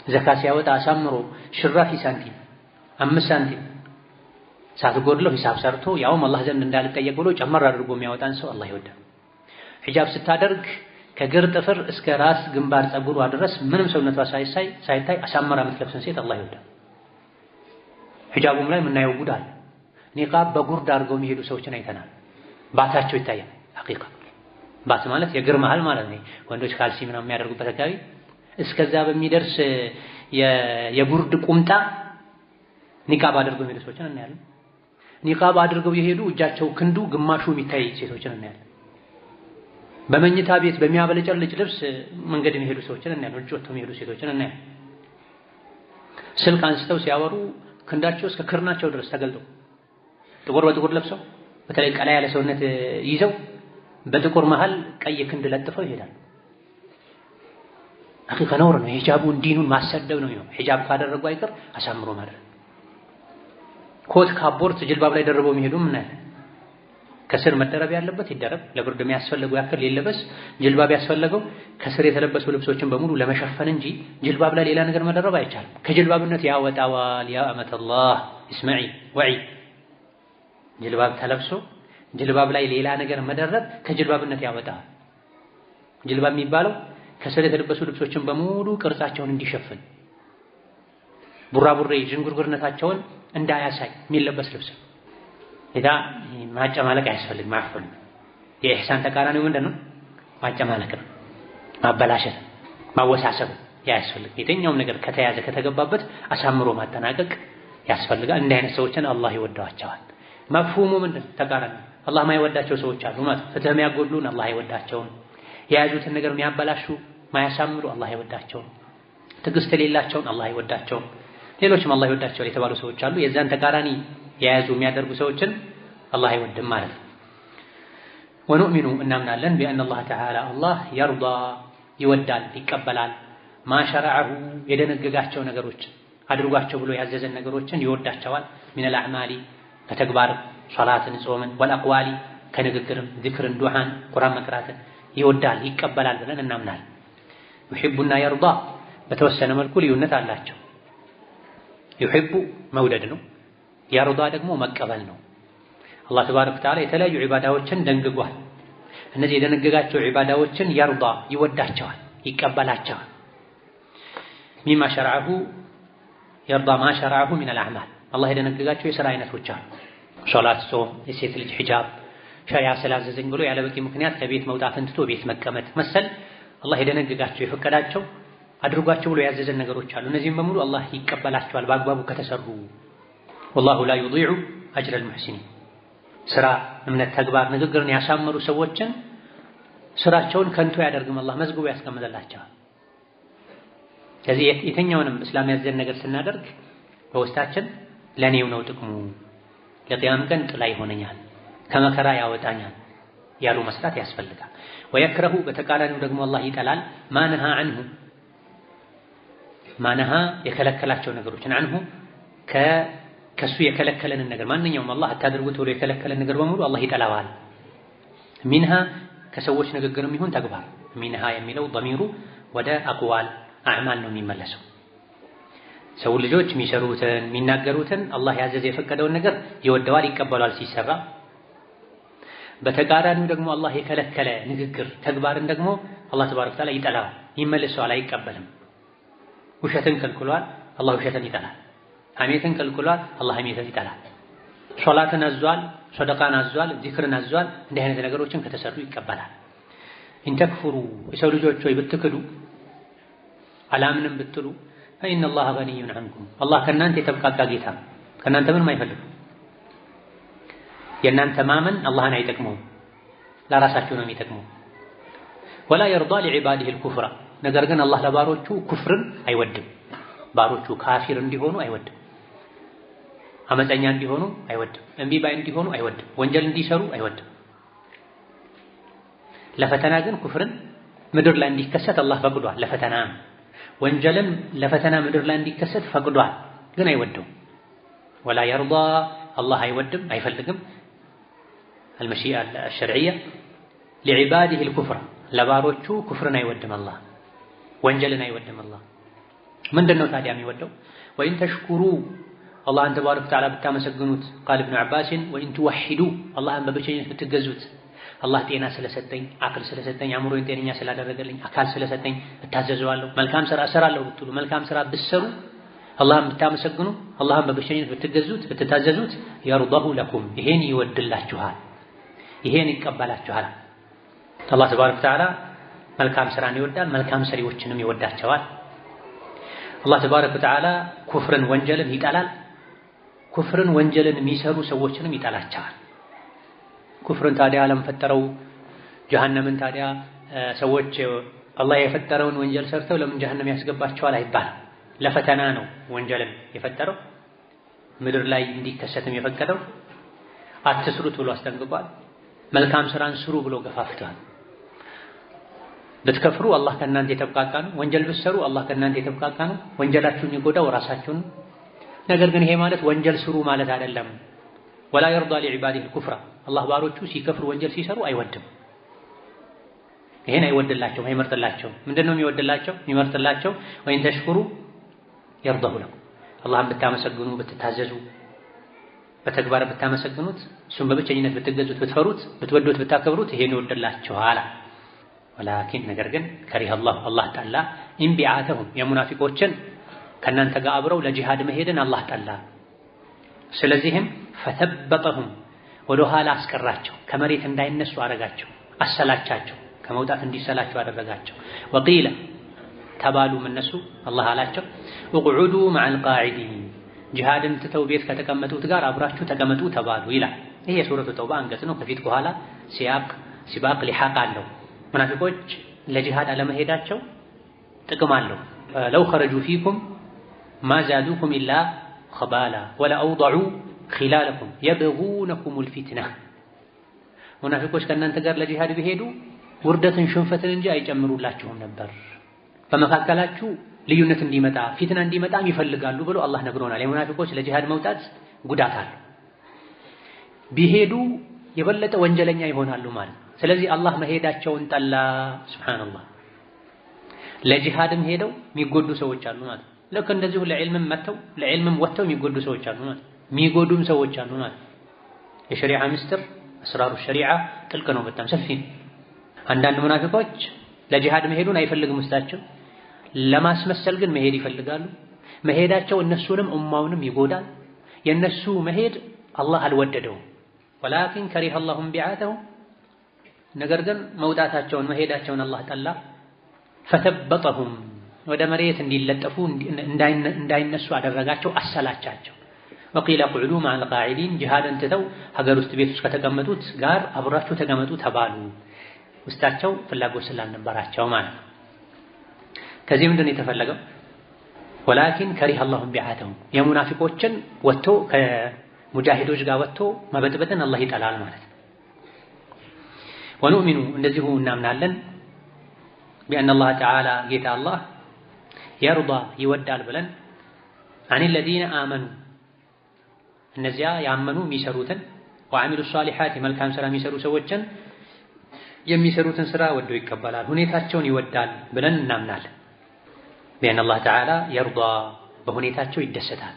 ዘካ ሲያወጣ አሳምሮ ሽራፊ ሳንቲም 5 ሳንቲም ሳትጎድለው ሂሳብ ሰርቶ ያውም አላህ ዘንድ እንዳልጠየቅ ብሎ ጨመር አድርጎ የሚያወጣን ሰው አላህ ይወደው። ሒጃብ ስታደርግ ከግር ጥፍር እስከ ራስ ግንባር ፀጉሯ ድረስ ምንም ሰውነቷ ሳይታይ አሳምራ የምትለብስን ሴት አላህ ይወደው። ሒጃቡም ላይ የምናየው ጉድ አለ። ኒቃብ በጉርድ አድርገው የሚሄዱ ሰዎችን አይተናል። ባታቸው ይታያል። ሐቂቃ ባት ማለት የግር መሃል ማለት ነው። ወንዶች ካልሲ ምናምን የሚያደርጉበት አካባቢ እስከዛ በሚደርስ የጉርድ ቁምጣ ኒቃብ አድርገው የሚሄዱ ሰዎችን እናያለን። ኒቃብ አድርገው የሄዱ እጃቸው ክንዱ ግማሹ የሚታይ ሴቶችን እናያለን። በመኝታ ቤት በሚያበለጨልጭ ልብስ መንገድ የሚሄዱ ሰዎችን እናያለን። ውጭ ወጥተው የሚሄዱ ሴቶችን እናያለን። ስልክ አንስተው ሲያወሩ ክንዳቸው እስከ ክርናቸው ድረስ ተገልጠው ጥቁር በጥቁር ለብሰው በተለይ ቀላ ያለ ሰውነት ይዘው በጥቁር መሃል ቀይ ክንድ ለጥፈው ይሄዳሉ። ሐቂቃ ነውር ነው። ሂጃቡን ዲኑን ማሰደብ ነው። ሂጃብ ካደረጉ አይቀር አሳምሮ ማድረግ። ኮት ካቦርት ጅልባብ ላይ ደርበው የሚሄዱም እናያለን። ከስር መደረብ ያለበት ይደረብ፣ ለብርድ የሚያስፈልገው ያክል ይለበስ። ጅልባብ ያስፈልገው ከስር የተለበሱ ልብሶችን በሙሉ ለመሸፈን እንጂ ጅልባብ ላይ ሌላ ነገር መደረብ አይቻልም። ከጅልባብነት ያወጣዋል። ያ አመተላህ እስማዒ ወዒ። ጅልባብ ተለብሶ ጅልባብ ላይ ሌላ ነገር መደረብ ከጅልባብነት ያወጣል። ጅልባብ የሚባለው ከስር የተለበሱ ልብሶችን በሙሉ ቅርጻቸውን እንዲሸፍን ቡራቡሬ ዥንጉርጉርነታቸውን እንዳያሳይ የሚለበስ ልብስ። ኢዳ ማጨማለቅ አያስፈልግም። ማፈን የኢህሳን ተቃራኒው ምንድነው? ማጨማለቅ ነው፣ ማበላሸት፣ ማወሳሰብ ያስፈልግ። የትኛውም ነገር ከተያዘ ከተገባበት አሳምሮ ማጠናቀቅ ያስፈልጋል። እንዲህ አይነት ሰዎችን አላህ ይወዳቸዋል። መፍሁሙ ምንድነው? ተቃራኒ አላህ ማይወዳቸው ሰዎች አሉ ማለት ፍትህ የሚያጎድሉን አላህ አይወዳቸውም። የያዙትን ነገር የሚያበላሹ ማያሳምሩ አላህ አይወዳቸውም። ትዕግስት የሌላቸውን አላህ አይወዳቸውም። ሌሎችም አላህ ይወዳቸዋል የተባሉ ሰዎች አሉ። የዛን ተቃራኒ የያዙ የሚያደርጉ ሰዎችን አላህ አይወድም ማለት ነው። ወኑእሚኑ እናምናለን ቢአን አላህ ተዓላ አላህ የርዳ ይወዳል ይቀበላል ማሸረዐሁ የደነገጋቸው ነገሮች አድርጓቸው ብሎ ያዘዘን ነገሮችን ይወዳቸዋል። ሚነል አዕማሊ ከተግባር ሶላትን ጾምን፣ ወልአቅዋሊ ከንግግርም ዚክርን ዱዓን ቁርአን መቅራትን ይወዳል ይቀበላል ብለን እናምናለን። ዩሂቡና የርዳ በተወሰነ መልኩ ልዩነት አላቸው። ዩሂቡ መውደድ ነው፣ የርዳ ደግሞ መቀበል ነው። አላህ ተባረከ ወተዓላ የተለያዩ ዒባዳዎችን ደንግጓል። እነዚህ የደነገጋቸው ዒባዳዎችን የርዳ ይወዳቸዋል ይቀበላቸዋል። ሚማ ሸረዐሁ የርዳ ማ ሸረዐሁ ሚነል አዕማል አላህ የደነገጋቸው የሥራ አይነቶች አሉ። ሶላት፣ ጾም፣ የሴት ልጅ ሒጃብ ሸሪዓ ስላዘዘኝ ብሎ ያለ በቂ ምክንያት ከቤት መውጣትን ትቶ ቤት መቀመጥ መሰል አላህ የደነገጋቸው የፈቀዳቸው አድርጓቸው ብሎ ያዘዘን ነገሮች አሉ። እነዚህም በሙሉ አላህ ይቀበላቸዋል በአግባቡ ከተሰሩ። ወላሁ ላ ዩዲዑ አጅረል ሙሕሲኒን ስራ፣ እምነት፣ ተግባር፣ ንግግርን ያሳመሩ ሰዎችን ስራቸውን ከንቱ ያደርግም አላህ መዝግቦ ያስቀምጥላቸዋል። ስለዚህ የትኛውንም እስላም ያዘዘን ነገር ስናደርግ በውስጣችን ለኔው ነው ጥቅሙ፣ ለቂያም ቀን ጥላ ይሆነኛል፣ ከመከራ ያወጣኛል ያሉ መስራት ያስፈልጋል። ወየክረሁ በተቃራኒው ደግሞ አላህ ይጠላል ማነሃ አንሁ ማነሃ የከለከላቸው ነገሮችን አንሁ ከሱ የከለከለንን ነገር ማንኛውም አላህ አታድርጉት ብሎ የከለከለን ነገር በሙሉ አላህ ይጠላዋል። ሚንሃ ከሰዎች ንግግርም ይሁን ተግባር። ሚንሃ የሚለው ضميሩ ወደ አቅዋል አዕማል ነው የሚመለሰው። ሰው ልጆች የሚሰሩትን የሚናገሩትን አላህ ያዘዘ የፈቀደውን ነገር ይወደዋል፣ ይቀበላል ሲሰራ። በተቃራኒው ደግሞ አላህ የከለከለ ንግግር ተግባርን ደግሞ አላህ ተባረከ ወተዓላ ይጠላል፣ ይመልሰዋል፣ አይቀበልም። ውሸትን ከልክሏል፣ አላህ ውሸትን ይጠላል። ሐሜትን ከልክሏል፣ አላህ ሐሜትን ይጠላል። ሶላትን አዟል፣ ሰደቃን አዟል፣ ዚክርን አዟል። እንዲህ አይነት ነገሮችን ከተሰሩ ይቀበላል። ኢንተክፉሩ የሰው ልጆች ሆይ ብትክዱ አላምንም ብትሉ ፈኢነ አላህ ገኒዩን ዐንኩም አላህ ከእናንተ የተብቃቃ ጌታ ከእናንተ ምንም አይፈልግም። የእናንተ ማመን አላህን አይጠቅመውም፣ ለራሳችሁ ነው የሚጠቅመው። ወላ የርዳ ሊዕባዲሂል ኩፍራ ነገር ግን አላህ ለባሮቹ ኩፍርን አይወድም። ባሮቹ ካፊር እንዲሆኑ አይወድም። አመፀኛ እንዲሆኑ አይወድም። እምቢ ባይ እንዲሆኑ አይወድም። ወንጀል እንዲሰሩ አይወድም። ለፈተና ግን ኩፍርን ምድር ላይ እንዲከሰት አላህ ፈቅዷል። ለፈተና ወንጀልን ለፈተና ምድር ላይ እንዲከሰት ፈቅዷል፣ ግን አይወደው። ወላ የርዳ አላህ አይወድም፣ አይፈልግም። አልመሺአ አልሸርዕያ ሊዕባዲሂል ኩፍራ ለባሮቹ ኩፍርን አይወድም አላህ፣ ወንጀልን አይወድም አላህ። ምንድነው ታዲያ የሚወደው? ወኢን ተሽኩሩ አላህን ተባረከ ወተዓላ ብታመሰግኑት ቃል ኢብኑ ዐባስን ወኢን ትወሒዱ አላህን በብቸኝነት ብትገዙት አላህ ጤና ስለሰጠኝ፣ አቅል ስለሰጠኝ፣ አእምሮን ጤነኛ ስላደረገልኝ፣ አካል ስለሰጠኝ እታዘዘዋለሁ፣ መልካም ስራ እሰራለሁ ብትሉ መልካም ስራ ብትሰሩ አላህን ብታመሰግኑ አላህን በብቸኝነት ብትገዙት ብትታዘዙት የርዳሁ ለኩም ይሄን ይወድላችኋል፣ ይሄን ይቀበላችኋል። አላህ ተባረከ ወተዓላ መልካም ስራን ይወዳል፣ መልካም ሰሪዎችንም ይወዳቸዋል። አላህ ተባረከ ወተዓላ ኩፍርን ወንጀልን ይጠላል፣ ኩፍርን ወንጀልን የሚሰሩ ሰዎችንም ይጠላቸዋል። ኩፍርን ታዲያ ዓለም ፈጠረው፣ ጀሃነምን ታዲያ ሰዎች አላህ የፈጠረውን ወንጀል ሰርተው ለምን ጀሃነም ያስገባቸዋል አይባልም። ለፈተና ነው ወንጀልን የፈጠረው፣ ምድር ላይ እንዲከሰትም የፈቀደው። አትስሩት ብሎ አስጠንቅቋል፣ መልካም ስራን ስሩ ብሎ ገፋፍቷል። ብትከፍሩ አላህ ከእናንተ የተብቃቃ ነው፣ ወንጀል ብትሰሩ አላህ ከእናንተ የተብቃቃ ነው። ወንጀላችሁን የጎዳው ራሳችሁን። ነገር ግን ይሄ ማለት ወንጀል ስሩ ማለት አይደለም። ወላ የርዳ ሊዕባዲሂል ኩፍራ አላህ ባሮቹ ሲከፍሩ ወንጀል ሲሰሩ አይወድም። ይሄን አይወድላቸውም፣ አይመርጥላቸውም። ምንድነው የሚወድላቸው የሚመርጥላቸው? ወይን ተሽኩሩ የርዳሁ ለኩም አላህን ብታመሰግኑ ብትታዘዙ በተግባር ብታመሰግኑት እሱን በብቸኝነት ብትገዙት ብትፈሩት ብትወዱት ብታከብሩት ይሄን ይወድላችኋል። ወላኪን ነገር ግን ከሪህ አላህ ጠላ ኢንቢዓተሁም የሙናፊቆችን ከእናንተ ጋር አብረው ለጂሃድ መሄድን አላህ ጠላ። ስለዚህም ፈተበጠሁም ወደ ኋላ አስቀራቸው፣ ከመሬት እንዳይነሱ አደረጋቸው፣ አሰላቻቸው፣ ከመውጣት እንዲሰላቸው አደረጋቸው። ወቂለ ተባሉም እነሱ አላህ አላቸው እቁዑዱ መዐል ቃዒዲን ጂሃድን ትተው ቤት ከተቀመጡት ጋር አብራችሁ ተቀመጡ ተባሉ ይላል። ይሄ የሱረቱ ተውባ አንቀጽ ነው። ከፊት ከኋላ ሲባቅ ሊሐቅ አለው። ሙናፊቆች ለጂሃድ አለመሄዳቸው ጥቅም አለው። ለው ኸረጁ ፊኩም ማ ዛዱኩም ኢላ ኸባላ ወለአውደዑ ኺላለኩም የብጉነኩሙል ፊትና ሙናፊቆች ከእናንተ ጋር ለጂሃድ ቢሄዱ ውርደትን ሽንፈትን እንጂ አይጨምሩላችሁም ነበር። በመካከላችሁ ልዩነት እንዲመጣ ፊትና እንዲመጣም ይፈልጋሉ ብሎ አላህ ነግሮናል። የሙናፊቆች ለጂሃድ መውጣት ጉዳት አለው። ቢሄዱ የበለጠ ወንጀለኛ ይሆናሉ ማለት ነው። ስለዚህ አላህ መሄዳቸውን ጠላ። ሱብሃንአላህ ለጂሃድም ሄደው የሚጎዱ ሰዎች አሉ ማለት ነው። ልክ እንደዚሁ ለዕልምም ወጥተው የሚጎዱ ሰዎች አሉ ማለት ነው። የሚጎዱም ሰዎች አሉ ማለት ነው። የሸሪዓ ምስጢር አስራሩ ሸሪዓ ጥልቅ ነው፣ በጣም ሰፊ ነው። አንዳንድ ሙናፊቆች ለጂሃድ መሄዱን አይፈልግም ውስጣቸው፣ ለማስመሰል ግን መሄድ ይፈልጋሉ። መሄዳቸው እነሱንም ኡማውንም ይጎዳል። የነሱ መሄድ አላህ አልወደደውም። ወላኪን ከሪሀ አላሁም ቢዓተሁም ነገር ግን መውጣታቸውን መሄዳቸውን አላህ ጠላ። ፈተበጠሁም ወደ መሬት እንዲለጠፉ እንዳይነሱ አደረጋቸው፣ አሰላቻቸው። ወቂለ ቁዑዱ መዐል ቃዒዲን ጂሃድን ትተው ሀገር ውስጥ ቤት ውስጥ ከተቀመጡት ጋር አብራችሁ ተቀመጡ ተባሉ። ውስጣቸው ፍላጎት ስላልነበራቸው ማለት ነው። ከዚህ ምንድን ነው የተፈለገው? ወላኪን ከሪሀ አላሁም ቢዓተሁም የሙናፊቆችን ወጥቶ ከሙጃሂዶች ጋር ወጥቶ መበጥበጥን አላህ ይጠላል ማለት ነው። ወኑእሚኑ እንደዚሁ እናምናለን ቢአነ አላህ ተዓላ ጌታ አላህ የርዳ ይወዳል ብለን አን ለዚነ አመኑ እነዚያ ያመኑ የሚሰሩትን ወዐሚሉ ሷሊሓት መልካም ስራ የሚሰሩ ሰዎችን የሚሰሩትን ስራ ወዶ ይቀበላል፣ ሁኔታቸውን ይወዳል ብለን እናምናለን። ቢአነ አላህ ተዓላ የርዳ በሁኔታቸው ይደሰታል።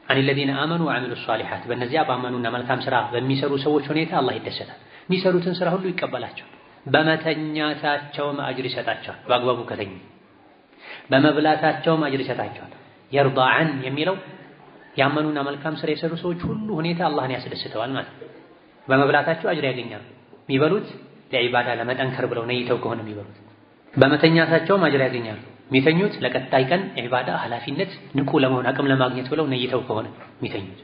አን الذين آمنوا وعملوا الصالحات በእነዚያ ባመኑና መልካም ስራ በሚሰሩ ሰዎች ሁኔታ አላህ ይደሰታል። የሚሰሩትን ስራ ሁሉ ይቀበላቸዋል። በመተኛታቸውም አጅር ይሰጣቸዋል። በአግባቡ ከተኙ በመብላታቸውም አጅር ይሰጣቸዋል። የርዳ ዐን የሚለው ያመኑና መልካም ስራ የሰሩ ሰዎች ሁሉ ሁኔታ አላህን ያስደስተዋል ማለት ነው። በመብላታቸው አጅር ያገኛሉ። የሚበሉት ለዒባዳ ለመጠንከር ብለው ነይተው ከሆነ የሚበሉት፣ በመተኛታቸውም አጅር ያገኛሉ። የሚተኙት ለቀጣይ ቀን ዒባዳ ኃላፊነት ንቁ ለመሆን አቅም ለማግኘት ብለው ነይተው ከሆነ የሚተኙት።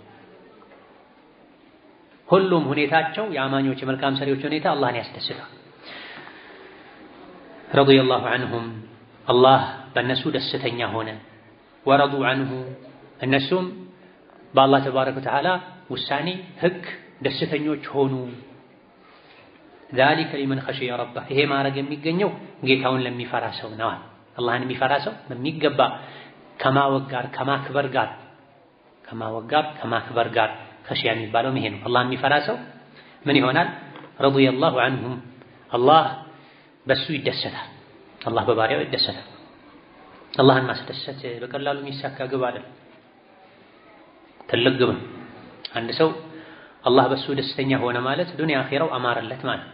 ሁሉም ሁኔታቸው የአማኞች የመልካም ሰሪዎች ሁኔታ አላህን ያስደስታል። ረዲየላሁ ዐንሁም አላህ በእነሱ ደስተኛ ሆነ። ወረዱ ዐንሁ እነሱም በአላህ ተባረከ ወተዓላ ውሳኔ ህግ ደስተኞች ሆኑ። ዛሊከ ሊመን ኸሺየ ረበህ ይሄ ማድረግ የሚገኘው ጌታውን ለሚፈራ ሰው ነው። አላህን የሚፈራ ሰው በሚገባ ከማወቅ ጋር ኸሺያ የሚባለው ይሄ ነው። አላህን የሚፈራ ሰው ምን ይሆናል? ረዲየላሁ ዐንሁም አላህ በሱ ይደሰታል። አላህ በባሪያው ይደሰታል። አላህን ማስደሰት በቀላሉ የሚሳካ ግብ አይደለም፣ ትልቅ ግብ። አንድ ሰው አላህ በሱ ደስተኛ ሆነ ማለት ዱንያ አኺራው አማረለት ማለት፣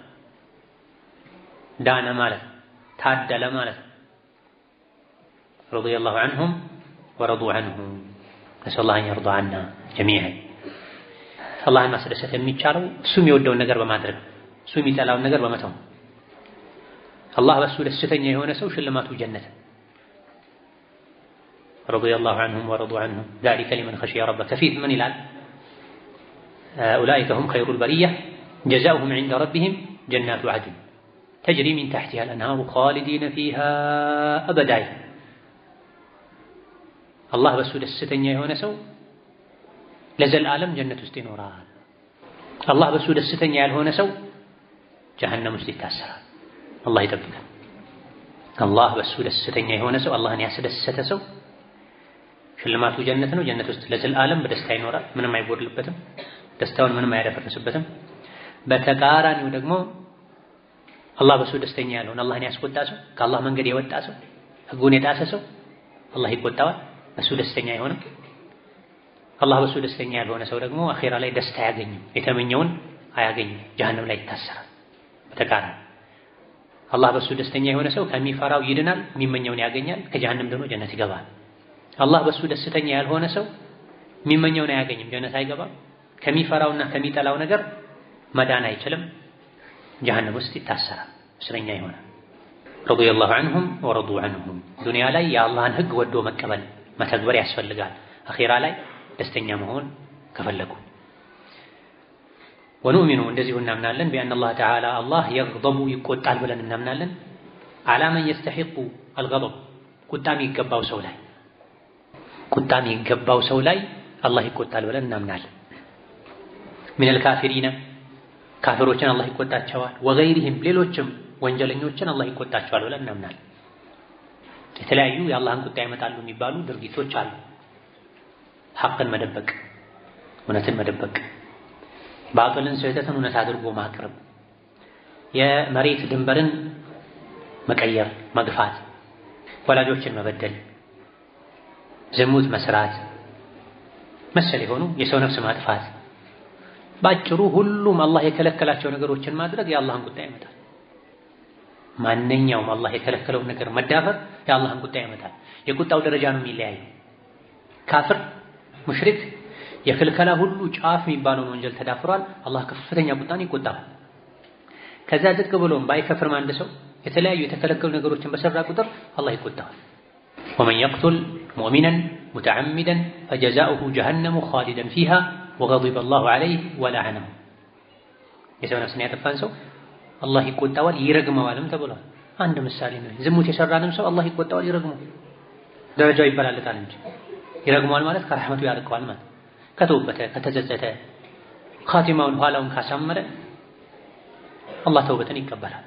ዳነ ማለት፣ ታደለ ማለት። ረዲየላሁ ዐንሁም ወረዱ ዐንሁ ነስአሉላህ አን የርዳ ዐና ጀሚዐን። አላህን ማስደሰት የሚቻለው እሱ የሚወደውን ነገር በማድረግ እሱ የሚጠላውን ነገር በመተው። አላህ በሱ ደስተኛ የሆነ ሰው ሽልማቱ ጀነት። ረዲየላሁ ዐንሁም ወረዱ ዐንሁ ዛሊከ ሊመን ኸሺየ ረበህ ከፊት ምን ይላል? ኡላኢከ ሁም ኸይሩል በሪያ ጀዛኡሁም ዐንደ ረቢሂም ጀናቱ ዐድን ተጅሪ ሚን ተሕቲሃ አልአንሃሩ ኻሊዲነ ፊሃ አበዳ። አላህ በሱ ደስተኛ የሆነ ሰው ለዘላለም ጀነት ውስጥ ይኖራል። አላህ በሱ ደስተኛ ያልሆነ ሰው ጀሀነም ውስጥ ይታሰራል። አላህ ይጠብቃል። አላህ በሱ ደስተኛ የሆነ ሰው አላህን ያስደሰተ ሰው ሽልማቱ ጀነት ነው። ጀነት ውስጥ ለዘላለም በደስታ ይኖራል። ምንም አይጎድልበትም። ደስታውን ምንም አያደፈርስበትም። በተቃራኒው ደግሞ አላህ በሱ ደስተኛ ያልሆነ አላህን ያስቆጣ ሰው፣ ከአላህ መንገድ የወጣ ሰው፣ ህጉን የጣሰ ሰው አላህ ይቆጣዋል። በሱ ደስተኛ የሆነ አላህ በሱ ደስተኛ ያልሆነ ሰው ደግሞ አኺራ ላይ ደስታ አያገኝም፣ የተመኘውን አያገኝም፣ ጀሀነም ላይ ይታሰራል። በተቃራኒ አላህ በሱ ደስተኛ የሆነ ሰው ከሚፈራው ይድናል፣ የሚመኘውን ያገኛል፣ ከጀሀነም ደግሞ ጀነት ይገባል። አላህ በሱ ደስተኛ ያልሆነ ሰው የሚመኘውን አያገኝም፣ ጀነት አይገባም፣ ከሚፈራውና ከሚጠላው ነገር መዳን አይችልም፣ ጀሀነም ውስጥ ይታሰራል፣ እስረኛ ይሆናል። ረዲየላሁ ዐንሁም ወረዱ ዐንሁ ዱንያ ላይ የአላህን ህግ ወዶ መቀበል መተግበር ያስፈልጋል። አኺራ ላይ ደስተኛ መሆን ከፈለጉ ወኑእሚኑ እንደዚሁ እናምናለን ቢአን አላህ ተዓላ አላህ የግደቡ ይቆጣል ብለን እናምናለን። ዐላ መን የስተሒቁ አልገደብ ቁጣ የሚገባው ሰው ላይ አላህ ይቆጣል ብለን እናምናለን። ሚነል ካፊሪነ ካፊሮችን አላህ ይቆጣቸዋል፣ ወገይሪሂም ሌሎችም ወንጀለኞችን አላህ ይቆጣቸዋል ብለን እናምናለን። የተለያዩ የአላህን ቁጣ ይመጣሉ የሚባሉ ድርጊቶች አሉ። ሐቅን መደበቅ፣ እውነትን መደበቅ፣ ባጥልን ስህተትን እውነት አድርጎ ማቅረብ፣ የመሬት ድንበርን መቀየር፣ መግፋት፣ ወላጆችን መበደል፣ ዝሙት መስራት መሰል የሆኑ የሰው ነፍስ ማጥፋት፣ ባጭሩ ሁሉም አላህ የከለከላቸው ነገሮችን ማድረግ የአላህን ቁጣ ያመጣል። ማንኛውም አላህ የከለከለውን ነገር መዳፈር የአላህን ቁጣ ያመጣል። የቁጣው ደረጃ ነው የሚለያየው። ካፍር ሙሽሪክ የክልከላ ሁሉ ጫፍ የሚባለውን ወንጀል ተዳፍሯል፣ አላህ ከፍተኛ ቁጣን ይቆጣል። ከዛ ዝቅ ብሎም ባይከፍርም አንድ ሰው የተለያዩ የተከለከሉ ነገሮችን በሰራ ቁጥር አላህ ይቆጣል። ወመን የቅቱል ሙእሚነን ሙተዓሚደን ፈጀዛኡሁ ጀሀነሙ ኻሊደን ፊሃ ወገዲበ አላሁ ዐለይሂ ወለዐነሁ። የሰው ነፍስን ያጠፋን ሰው አላህ ይቆጣዋል ይረግመዋልም ተብሏል። አንድ ምሳሌ ነው። ዝሙት የሰራንም ሰው አላህ ይቆጣዋል ይረግመዋል። ደረጃው ይበላለጣል እንጂ ይረግመዋል ማለት ከረሕመቱ ያርቀዋል ማለት። ከተውበተ ከተጸጸተ ኻቲማውን ኋላውን ካሳመረ አላህ ተውበትን ይቀበላል፣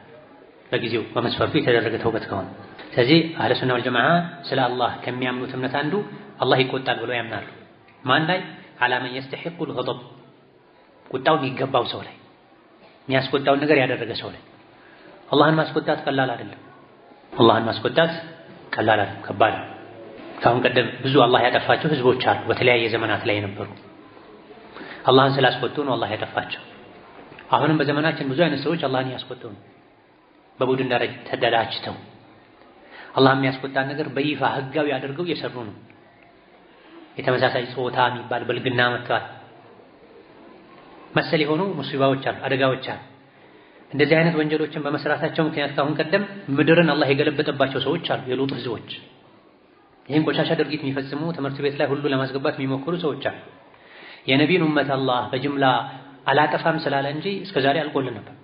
በጊዜው በመስፈርቱ የተደረገ ተውበት ከሆነ። ስለዚህ አህለ ሱና ወል ጀማዓ ስለ አላህ ከሚያምኑት እምነት አንዱ አላህ ይቆጣል ብለው ያምናሉ። ማን ላይ? ዐላ መን የስተሒቁል ገደብ ቁጣው የሚገባው ሰው ላይ፣ የሚያስቆጣውን ነገር ያደረገ ሰው ላይ። አላህን ማስቆጣት ቀላል አይደለም። ከባድ ነው። ካሁን ቀደም ብዙ አላህ ያጠፋቸው ህዝቦች አሉ በተለያየ ዘመናት ላይ የነበሩ አላህን ስላስቆጡ ነው አላህ ያጠፋቸው። አሁንም በዘመናችን ብዙ አይነት ሰዎች አላህን ያስቆጡ ነው በቡድን ደረጃ ተደራጅተው አላህ የሚያስቆጣን ነገር በይፋ ህጋዊ አድርገው እየሰሩ ነው። የተመሳሳይ ጾታ የሚባል ብልግና መጥቷል። መሰል የሆኑ ሙሲባዎች አሉ፣ አደጋዎች አሉ። እንደዚህ አይነት ወንጀሎችን በመስራታቸው ምክንያት ካሁን ቀደም ምድርን አላህ የገለበጠባቸው ሰዎች አሉ፣ የሉጥ ህዝቦች። ይህን ቆሻሻ ድርጊት የሚፈጽሙ ትምህርት ቤት ላይ ሁሉ ለማስገባት የሚሞክሩ ሰዎች አሉ። የነቢዩን ኡመት አላህ በጅምላ አላጠፋም ስላለ እንጂ እስከዛሬ አልቆልን ነበር።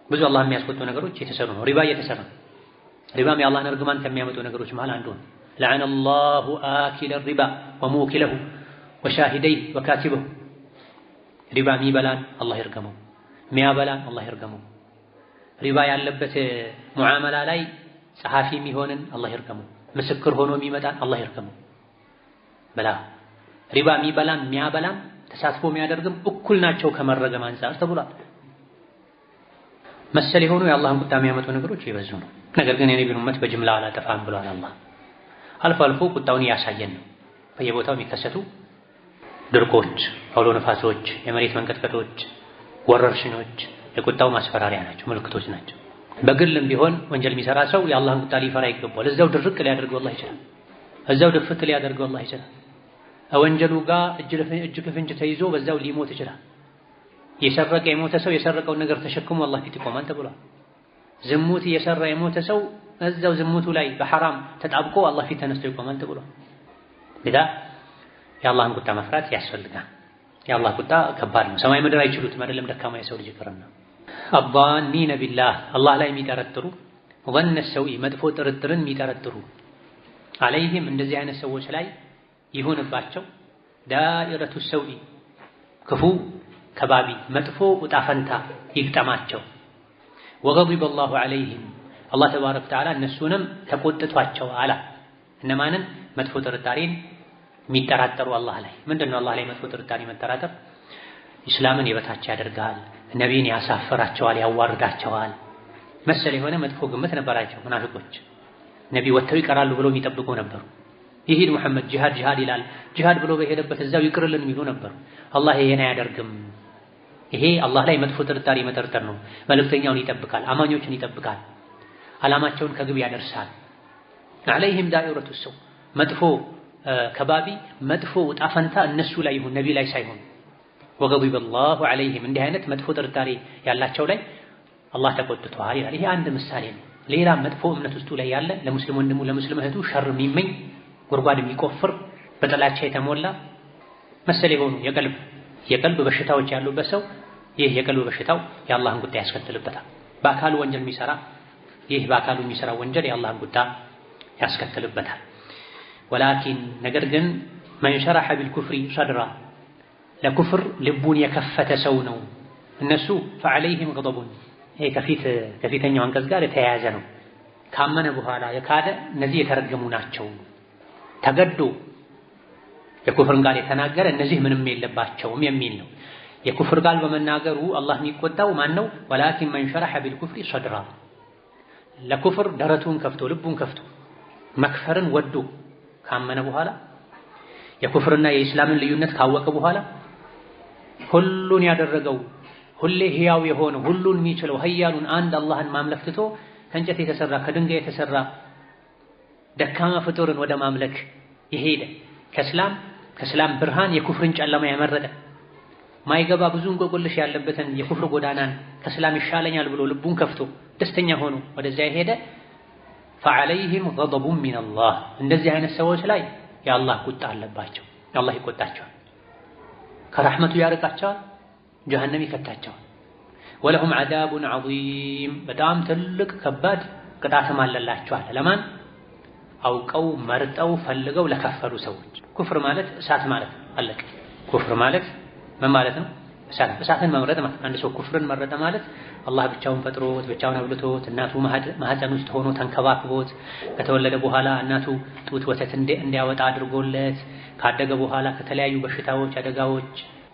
ብዙ አላህ የሚያስቆጡ ነገሮች የተሰሩ ነው። ሪባ እየተሰራ ነው። ሪባም የአላህን እርግማን ከሚያመጡ ነገሮች መሃል አንዱ ነው። ለዐነ አላሁ አኪለ ሪባ ወሙኪለሁ ወሻሂደይህ ወካቲበሁ። ሪባ የሚበላን አላህ ይርገመው፣ የሚያበላን አላህ ይርገመው። ሪባ ያለበት ሙዓመላ ላይ ጸሐፊ የሚሆንን አላህ ይርገመው፣ ምስክር ሆኖ የሚመጣን አላህ ይርገመው። በላ ሪባ የሚበላን የሚያበላን ተሳትፎ የሚያደርግም እኩል ናቸው ከመረገም አንፃር ተብሏል። መሰል የሆኑ የአላህን ቁጣ የሚያመጡ ነገሮች የበዙ ነው። ነገር ግን የነቢዩን ኡመት በጅምላ አላጠፋም ብሏል አላህ። አልፎ አልፎ ቁጣውን እያሳየን ነው። በየቦታው የሚከሰቱ ድርቆች፣ አውሎ ነፋሶች፣ የመሬት መንቀጥቀጦች፣ ወረርሽኞች የቁጣው ማስፈራሪያ ናቸው፣ ምልክቶች ናቸው። በግልም ቢሆን ወንጀል የሚሰራ ሰው የአላህን ቁጣ ሊፈራ ይገባል። እዛው ድርቅ ሊያደርገው አላህ ይችላል። እዛው ድፍት ሊያደርገው አላህ ይችላል። ወንጀሉ ጋር እጅ ከፍንጅ ተይዞ በዛው ሊሞት ይችላል። የሰረቀ የሞተ ሰው የሰረቀውን ነገር ተሸክሞ አላህ ፊት ይቆማል ተብሏል። ዝሙት የሰራ የሞተ ሰው እዛው ዝሙቱ ላይ በሐራም ተጣብቆ አላህ ፊት ተነስቶ ይቆማል ተብሏል። ለዳ የአላህን ቁጣ መፍራት ያስፈልጋል። የአላህ ቁጣ ከባድ ነው። ሰማይ ምድር አይችሉትም አይደለም ደካማ የሰው ልጅ ይቀርና አባኒነ ቢላህ አላህ ላይ የሚጠረጥሩ ወነ ሰውኢ መጥፎ ጥርጥርን የሚጠረጥሩ አለይህም እንደዚህ አይነት ሰዎች ላይ ይሁንባቸው ዳኢረቱ ሰውኢ ክፉ ከባቢ መጥፎ ዕጣ ፈንታ ይግጠማቸው። ወገዲበ አላሁ ዐለይሂም አላህ ተባረከ ወተዓላ እነሱንም ተቆጥቷቸው አላ እነማንን መጥፎ ጥርጣሬን የሚጠራጠሩ አላህ ላይ። ምንድነው አላህ ላይ መጥፎ ጥርጣሬ መጠራጠር? ኢስላምን የበታች ያደርጋል፣ ነቢይን ያሳፍራቸዋል፣ ያዋርዳቸዋል መሰል የሆነ መጥፎ ግምት ነበራቸው ሙናፊቆች። ነቢይ ወጥተው ይቀራሉ ብለው የሚጠብቁ ነበሩ። ይሄድ መሐመድ ጂሃድ ይላል፣ ጂሃድ ብሎ በሄደበት እዛው ይቅርልን የሚሉ ነበሩ። አላህ ይሄን አያደርግም። ይሄ አላህ ላይ መጥፎ ጥርጣሬ መጠርጠር ነው። መልእክተኛውን ይጠብቃል፣ አማኞችን ይጠብቃል፣ አላማቸውን ከግብ ያደርሳል። አለይሂም ዳኢረቱ ሰው መጥፎ ከባቢ መጥፎ ዕጣ ፈንታ እነሱ ላይ ይሁን ነቢ ላይ ሳይሆን። ወገዲበ አላሁ ዐለይሂም እንዲህ አይነት መጥፎ ጥርጣሬ ያላቸው ላይ አላህ ተቆጥቷል ይላል። ይሄ አንድ ምሳሌ ነው። ሌላ መጥፎ እምነት ውስጡ ላይ ያለ ለሙስሊም ወንድሙ ለሙስሊም እህቱ ሸር የሚመኝ ጉድጓድ የሚቆፍር በጥላቻ የተሞላ መሰል የሆኑ የቀልብ በሽታዎች ያሉበት ሰው ይህ የቀልብ በሽታው የአላህን ቁጣ ያስከትልበታል። በአካሉ ወንጀል የሚሰራ ይህ በአካሉ የሚሰራ ወንጀል የአላህን ቁጣ ያስከትልበታል። ወላኪን ነገር ግን መን ሸረሐ ቢልኩፍሪ ሰድራ ለኩፍር ልቡን የከፈተ ሰው ነው እነሱ ፈዐለይሂም ገደቡን። ይሄ ከፊተኛው አንቀጽ ጋር የተያያዘ ነው። ካመነ በኋላ የካደ እነዚህ የተረገሙ ናቸው። ተገዶ የኩፍርን ቃል የተናገረ እነዚህ ምንም የለባቸውም የሚል ነው። የኩፍር ቃል በመናገሩ አላህ የሚቆጣው ማን ነው? ወላኪን መን ሸረሐ ቢልኩፍሪ ሰድራ ለኩፍር ደረቱን ከፍቶ ልቡን ከፍቶ መክፈርን ወዶ ካመነ በኋላ የኩፍርና የኢስላምን ልዩነት ካወቀ በኋላ ሁሉን ያደረገው ሁሌ ሕያው የሆነው ሁሉን የሚችለው ሀያሉን አንድ አላህን ማምለክ ትቶ ከእንጨት የተሰራ ከድንጋይ የተሰራ ደካማ ፍጡርን ወደ ማምለክ የሄደ ከእስላም ብርሃን የኩፍርን ጨለማ ያመረጠ ማይገባ ብዙ እንቆቅልሽ ያለበትን የኩፍር ጎዳናን ከእስላም ይሻለኛል ብሎ ልቡን ከፍቶ ደስተኛ ሆኖ ወደዚያ የሄደ ፈዐለይሂም ገደቡን ሚነላህ እንደዚህ አይነት ሰዎች ላይ የአላህ ቁጣ አለባቸው። አላህ ይቆጣቸዋል፣ ከረሕመቱ ያርቃቸዋል፣ ጀሀነም ይከታቸዋል። ወለሁም ዐዛቡን ዐዚም በጣም ትልቅ ከባድ ቅጣትም አለላቸዋል። ለማን? አውቀው መርጠው ፈልገው ለከፈሩ ሰዎች። ኩፍር ማለት እሳት ማለት አለቀ። ኩፍር ማለት ምን ማለት ነው? እሳትን መምረጥ ማለት። አንድ ሰው ኩፍርን መረጠ ማለት አላህ ብቻውን ፈጥሮት ብቻውን አብልቶት እናቱ ማህፀን ውስጥ ሆኖ ተንከባክቦት ከተወለደ በኋላ እናቱ ጡት ወተት እንዲያወጣ አድርጎለት ካደገ በኋላ ከተለያዩ በሽታዎች አደጋዎች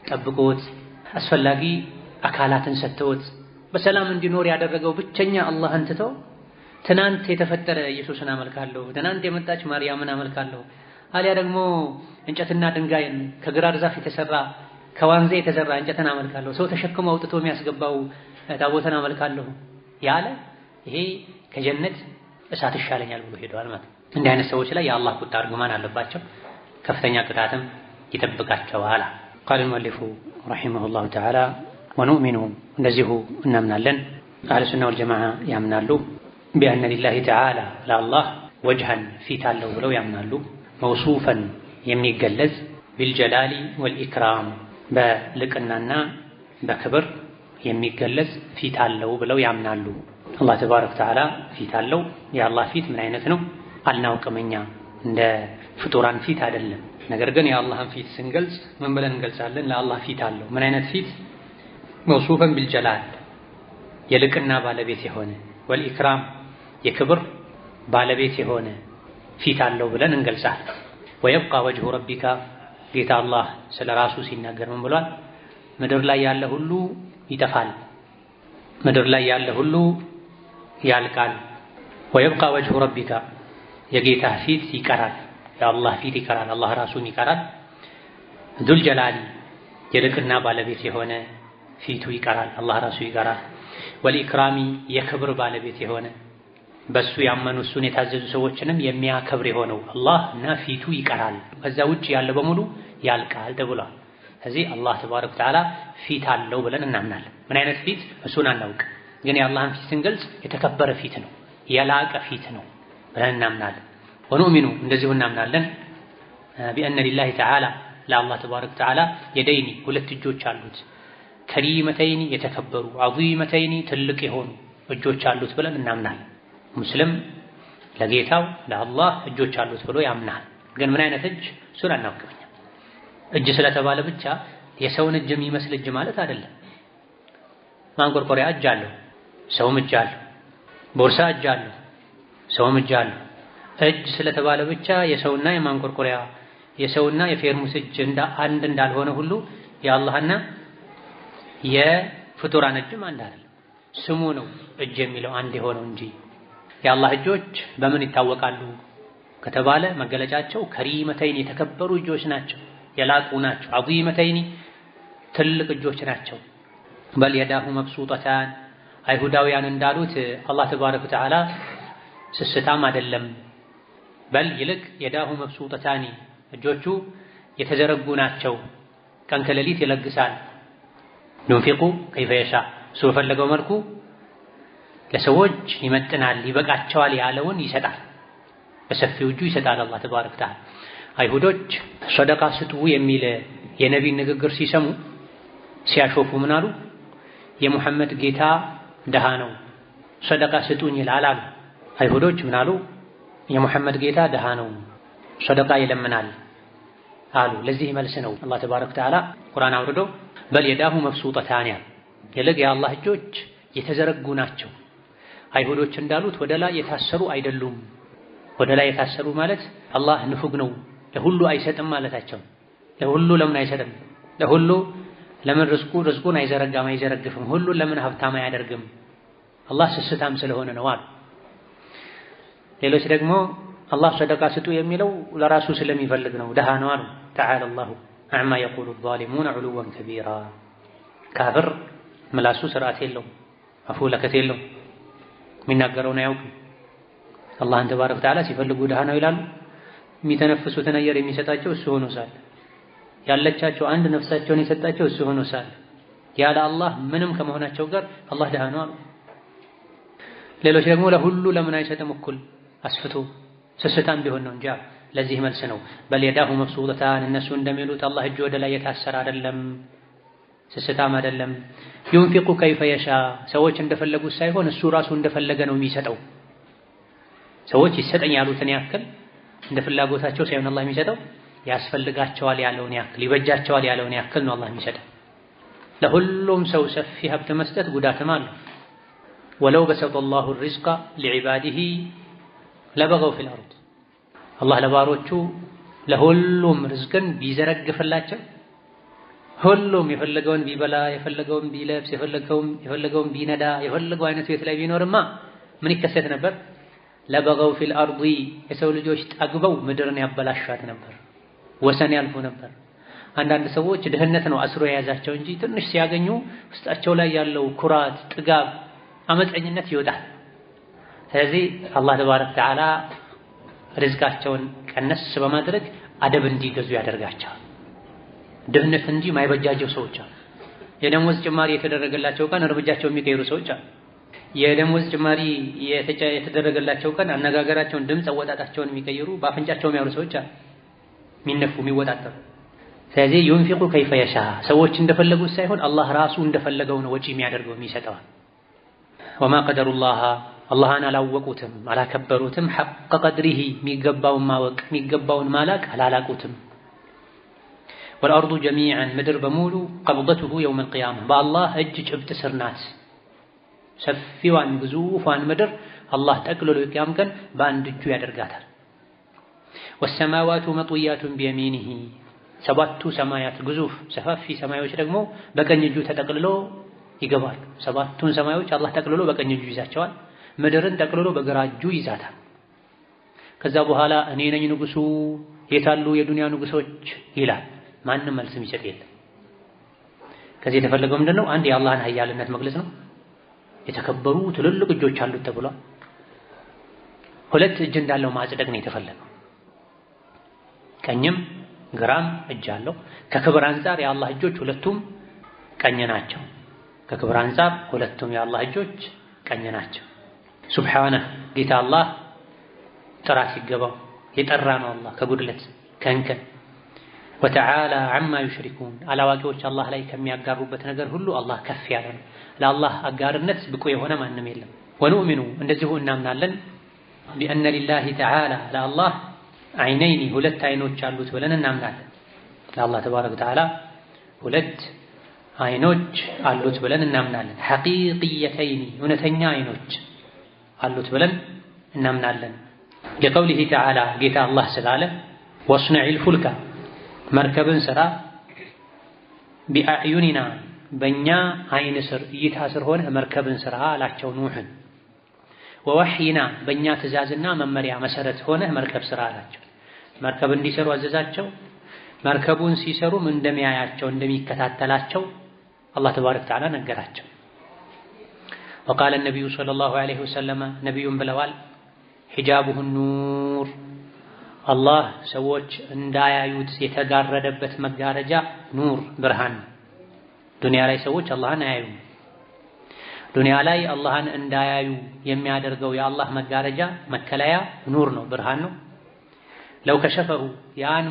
ጠብቆት አስፈላጊ አካላትን ሰጥቶት በሰላም እንዲኖር ያደረገው ብቸኛ አላህን ትቶ ትናንት የተፈጠረ ኢየሱስን አመልካለሁ፣ ትናንት የመጣች ማርያምን አመልካለሁ፣ አሊያ ደግሞ እንጨትና ድንጋይን ከግራር ዛፍ የተሰራ ከዋንዛ የተሰራ እንጨትን አመልካለሁ፣ ሰው ተሸክሞ አውጥቶ የሚያስገባው ታቦትን አመልካለሁ ያለ ይሄ ከጀነት እሳት ይሻለኛል ብሎ ሄደዋል ማለት። እንዲህ አይነት ሰዎች ላይ የአላህ ቁጣ እርግማን አለባቸው፣ ከፍተኛ ቅጣትም ይጠብቃቸዋል። ቃል ሙአሊፉ ረሂመሁላሁ ተዓላ ወኑእሚኑ እንደዚሁ እናምናለን አህሉ ሱና ወልጀማዓ ያምናሉ ቢአነ ሊላሂ ተዓላ ለአላህ ወጅሀን ፊት አለው ብለው ያምናሉ። መውሱፈን የሚገለጽ ቢልጀላሊ ወልኢክራም በልቅናና በክብር የሚገለጽ ፊት አለው ብለው ያምናሉ። አላህ ተባረከ ወተዓላ ፊት አለው። የአላህ ፊት ምን አይነት ነው አልናውቅም። እኛ እንደ ፍጡራን ፊት አይደለም። ነገር ግን የአላህን ፊት ስንገልጽ ምን ብለን እንገልጻለን? ለአላህ ፊት አለው። ምን አይነት ፊት? መውሱፈን ቢልጀላል የልቅና ባለቤት የሆነ ወልኢክራም የክብር ባለቤት የሆነ ፊት አለው ብለን እንገልጻለን። ወየብቃ ወጅሁ ረቢካ ጌታ አላህ ስለ ራሱ ሲናገር ምን ብሏል? ምድር ላይ ያለ ሁሉ ይጠፋል፣ ምድር ላይ ያለ ሁሉ ያልቃል። ወየብቃ ወጅሁ ረቢካ የጌታ ፊት ይቀራል፣ የአላህ ፊት ይቀራል፣ አላህ ራሱም ይቀራል። ዙል ጀላሊ የልቅና ባለቤት የሆነ ፊቱ ይቀራል፣ አላህ ራሱ ይቀራል። ወልኢክራሚ የክብር ባለቤት የሆነ በሱ ያመኑ እሱን የታዘዙ ሰዎችንም የሚያከብር የሆነው አላህ እና ፊቱ ይቀራል፣ ከዛ ውጭ ያለ በሙሉ ያልቃል ተብሏል። ስለዚህ አላህ ተባረከ ወተዓላ ፊት አለው ብለን እናምናለን። ምን አይነት ፊት እሱን አናውቅ፣ ግን የአላህን ፊት ስንገልጽ የተከበረ ፊት ነው፣ የላቀ ፊት ነው ብለን እናምናለን። ወኑእሚኑ እንደዚሁ እናምናለን ቢአነ ሊላሂ ተዓላ ለአላህ ተባረከ ወተዓላ የደይኒ ሁለት እጆች አሉት፣ ከሪመተይኒ የተከበሩ ዐዚመተይኒ ትልቅ የሆኑ እጆች አሉት ብለን እናምናለን። ሙስሊም ለጌታው ለአላህ እጆች አሉት ብሎ ያምናል። ግን ምን አይነት እጅ እሱን አናውቅም። እጅ ስለተባለ ብቻ የሰውን እጅ የሚመስል እጅ ማለት አይደለም። ማንቆርቆሪያ እጅ አለው፣ ሰውም እጅ አለው። ቦርሳ እጅ አለው፣ ሰውም እጅ አለው። እጅ ስለተባለ ብቻ የሰውና የማንቆርቆሪያ የሰውና የፌርሙስ እጅ አንድ እንዳልሆነ ሁሉ የአላህና የፍጡራን እጅም አንድ አይደለም። ስሙ ነው እጅ የሚለው አንድ የሆነው እንጂ የአላህ እጆች በምን ይታወቃሉ ከተባለ መገለጫቸው ከሪመተይን የተከበሩ እጆች ናቸው፣ የላቁ ናቸው። ዐዚመተይኒ ትልቅ እጆች ናቸው። በል የዳሁ መብሱጠታን አይሁዳውያን እንዳሉት አላህ ተባረከ ወተዓላ ስስታም አይደለም። በል ይልቅ የዳሁ መብሱጠታኒ እጆቹ የተዘረጉ ናቸው፣ ቀን ከሌሊት ይለግሳል። ዩንፊቁ ከይፈ የሻ እሱ በፈለገው መልኩ ለሰዎች ይመጥናል ይበቃቸዋል ያለውን ይሰጣል፣ በሰፊው እጁ ይሰጣል አላህ ተባረከ ወተዓላ። አይሁዶች ሰደቃ ስጡ የሚል የነቢን ንግግር ሲሰሙ ሲያሾፉ ምን አሉ? የሙሐመድ ጌታ ደሃ ነው፣ ሰደቃ ስጡኝ ይላል አሉ። አይሁዶች ምን አሉ? የሙሐመድ ጌታ ደሃ ነው፣ ሰደቃ ይለምናል አሉ። ለዚህ መልስ ነው አላህ ተባረከ ወተዓላ ቁርአን አውርዶ በል የዳሁ መብሱጠታን ያለ ይልቅ የአላህ እጆች የተዘረጉ ናቸው። አይሁዶች እንዳሉት ወደ ላይ የታሰሩ አይደሉም። ወደ ላይ የታሰሩ ማለት አላህ ንፉግ ነው ለሁሉ አይሰጥም ማለታቸው። ለሁሉ ለምን አይሰጥም? ለሁሉ ለምን ርዝቁን አይዘረጋም አይዘረግፍም? ሁሉን ለምን ሀብታም አያደርግም? አላህ ስስታም ስለሆነ ነው አሉ። ሌሎች ደግሞ አላህ ሰደቃ ስጡ የሚለው ለራሱ ስለሚፈልግ ነው፣ ደሃ ነው አሉ። ተዓላ አላሁ አዕማ የቁሉ ዛሊሙን ዑሉወን ከቢራ። ካፍር ምላሱ ስርዓት የለውም፣ አፉ ለከት የለውም፣ የሚናገረውን አያውቅም። አላህን ተባረከ ወተዓላ ሲፈልጉ ደሃ ነው ይላሉ። የሚተነፍሱትን አየር የሚሰጣቸው እሱ ሆኖ ሳለ፣ ያለቻቸው አንድ ነፍሳቸውን የሰጣቸው እሱ ሆኖ ሳለ፣ ያለ አላህ ምንም ከመሆናቸው ጋር አላህ ደሃ ነው አሉ። ሌሎች ደግሞ ለሁሉ ለምን አይሰጥም እኩል አስፍቶ ስስታም ቢሆን ነው እንጂ። ለዚህ መልስ ነው በል የዳሁ መብሱጠታን እነሱ እንደሚሉት አላህ እጅ ወደ ላይ የታሰረ አይደለም፣ ስስታም አይደለም። ዩንፊቁ ከይፈ የሻ ሰዎች እንደፈለጉት ሳይሆን እሱ ራሱ እንደፈለገ ነው የሚሰጠው። ሰዎች ይሰጠኝ ያሉትን ያክል እንደ ፍላጎታቸው ሳይሆን አላህ የሚሰጠው ያስፈልጋቸዋል ያለውን ያክል ይበጃቸዋል ያለውን ያክል ነው አላህ የሚሰጠው። ለሁሉም ሰው ሰፊ ሀብት መስጠት ጉዳትም አለው። ወለው በሰጠ አላሁ ሪዝቀ ሊዒባዲሂ ለበገው ፊል አርድ አላህ ለባሮቹ ለሁሉም ርዝቅን ቢዘረግፍላቸው ሁሉም የፈለገውን ቢበላ የፈለገውን ቢለብስ የፈለገውን ቢነዳ የፈለገው አይነት ቤት ላይ ቢኖርማ ምን ይከሰት ነበር? ለበገው ፊል አርዲ የሰው ልጆች ጠግበው ምድርን ያበላሻት ነበር፣ ወሰን ያልፉ ነበር። አንዳንድ ሰዎች ድህነት ነው አስሮ የያዛቸው እንጂ ትንሽ ሲያገኙ ውስጣቸው ላይ ያለው ኩራት፣ ጥጋብ፣ አመፀኝነት ይወጣል። ስለዚህ አላህ ተባረከ ወተዓላ ርዝቃቸውን ቀነስ በማድረግ አደብ እንዲገዙ ያደርጋቸዋል። ድህነት እንጂ ማይበጃጀው ሰዎች አሉ። የደሞዝ ጭማሪ የተደረገላቸው ቀን እርምጃቸው የሚቀይሩ ሰዎች አሉ። የደሞዝ ጭማሪ የተደረገላቸው ቀን አነጋገራቸውን፣ ድምፅ አወጣጣቸውን የሚቀይሩ በአፍንጫቸው የሚያወሩ ሰዎች አሉ፣ የሚነፉ የሚወጣጠሩ። ስለዚህ ዩንፊቁ ከይፈ የሻ ሰዎች እንደፈለጉት ሳይሆን አላህ ራሱ እንደፈለገው ነው ወጪ የሚያደርገው የሚሰጠው። ወማ ቀደሩላህ አላህን አላወቁትም አላከበሩትም። ሐቀ ቀድሪሂ የሚገባውን ማወቅ የሚገባውን ማላቅ አላላቁትም። ወልአርዱ ጀሚዐን ምድር በሙሉ ቀብደቱሁ የውመል ቂያማ በአላህ እጅ ጭብጥ ስር ናት። ሰፊዋን ግዙፏን ምድር አላህ ጠቅልሎ የቂያም ቀን በአንድ እጁ ያደርጋታል። ወሰማዋቱ መጥውያቱን ቢየሚኒሂ ሰባቱ ሰማያት ግዙፍ ሰፋፊ ሰማዮች ደግሞ በቀኝ እጁ ተጠቅልሎ ይገባሉ። ሰባቱን ሰማዮች አላህ ጠቅልሎ በቀኝ እጁ ይዛቸዋል። ምድርን ጠቅልሎ በግራ እጁ ይዛታል። ከዛ በኋላ እኔ ነኝ ንጉሱ የታሉ የዱንያ ንጉሶች ይላል። ማንም መልስ የሚሰጥ የለም። ከዚህ የተፈለገው ምንድነው? አንድ የአላህን ኃያልነት መግለጽ ነው። የተከበሩ ትልልቅ እጆች አሉት ተብሏል። ሁለት እጅ እንዳለው ማጽደቅ ነው የተፈለገው። ቀኝም ግራም እጅ አለው። ከክብር አንፃር የአላህ እጆች ሁለቱም ቀኝ ናቸው። ከክብር አንፃር ሁለቱም የአላህ እጆች ቀኝ ናቸው። ሱብሓነህ ጌታ አላህ ጥራት ሲገባው የጠራ ነው። አላህ ከጉድለት ከእንከን ወተዓላ ዐማ ዩሽሪኩን አላዋቂዎች አላህ ላይ ከሚያጋሩበት ነገር ሁሉ አላህ ከፍ ያለ ነው። ለአላህ አጋርነት ብቁ የሆነ ማንም የለም። ወኑእሚኑ እንደዚሁ እናምናለን ቢአነ ሊላሂ ተዓላ ለአላህ ዐይነይኒ ሁለት አይኖች አሉት ብለን እናምናለን። ለአላህ ተባረከ ወተዓላ ሁለት አይኖች አሉት ብለን እናምናለን። ሐቂቅየተይኒ እውነተኛ አይኖች አሉት ብለን እናምናለን። ለቀውሊሂ ተዓላ ጌታ አላህ ስላለ ወስነዒል ፉልከ መርከብን ስራ ቢአዕዩኒና በእኛ አይን ስር እይታ ስር ሆነህ መርከብን ስራ አላቸው ኑሕን። ወወሕይና በእኛ ትእዛዝና መመሪያ መሰረት ሆነህ መርከብ ስራ አላቸው። መርከብ እንዲሰሩ አዘዛቸው። መርከቡን ሲሰሩም እንደሚያያቸው እንደሚከታተላቸው አላህ ተባረከ ወተዓላ ነገራቸው። ወቃለ ነቢዩ ሰለላሁ ዐለይሂ ወሰለም ነቢዩም ብለዋል ሒጃቡሁ ኑር አላህ ሰዎች እንዳያዩት የተጋረደበት መጋረጃ ኑር ብርሃን። ዱንያ ላይ ሰዎች አላህን አያዩም። ዱንያ ላይ አላህን እንዳያዩ የሚያደርገው የአላህ መጋረጃ መከለያ ኑር ነው፣ ብርሃን ነው። ለው ከሸፈሁ ያን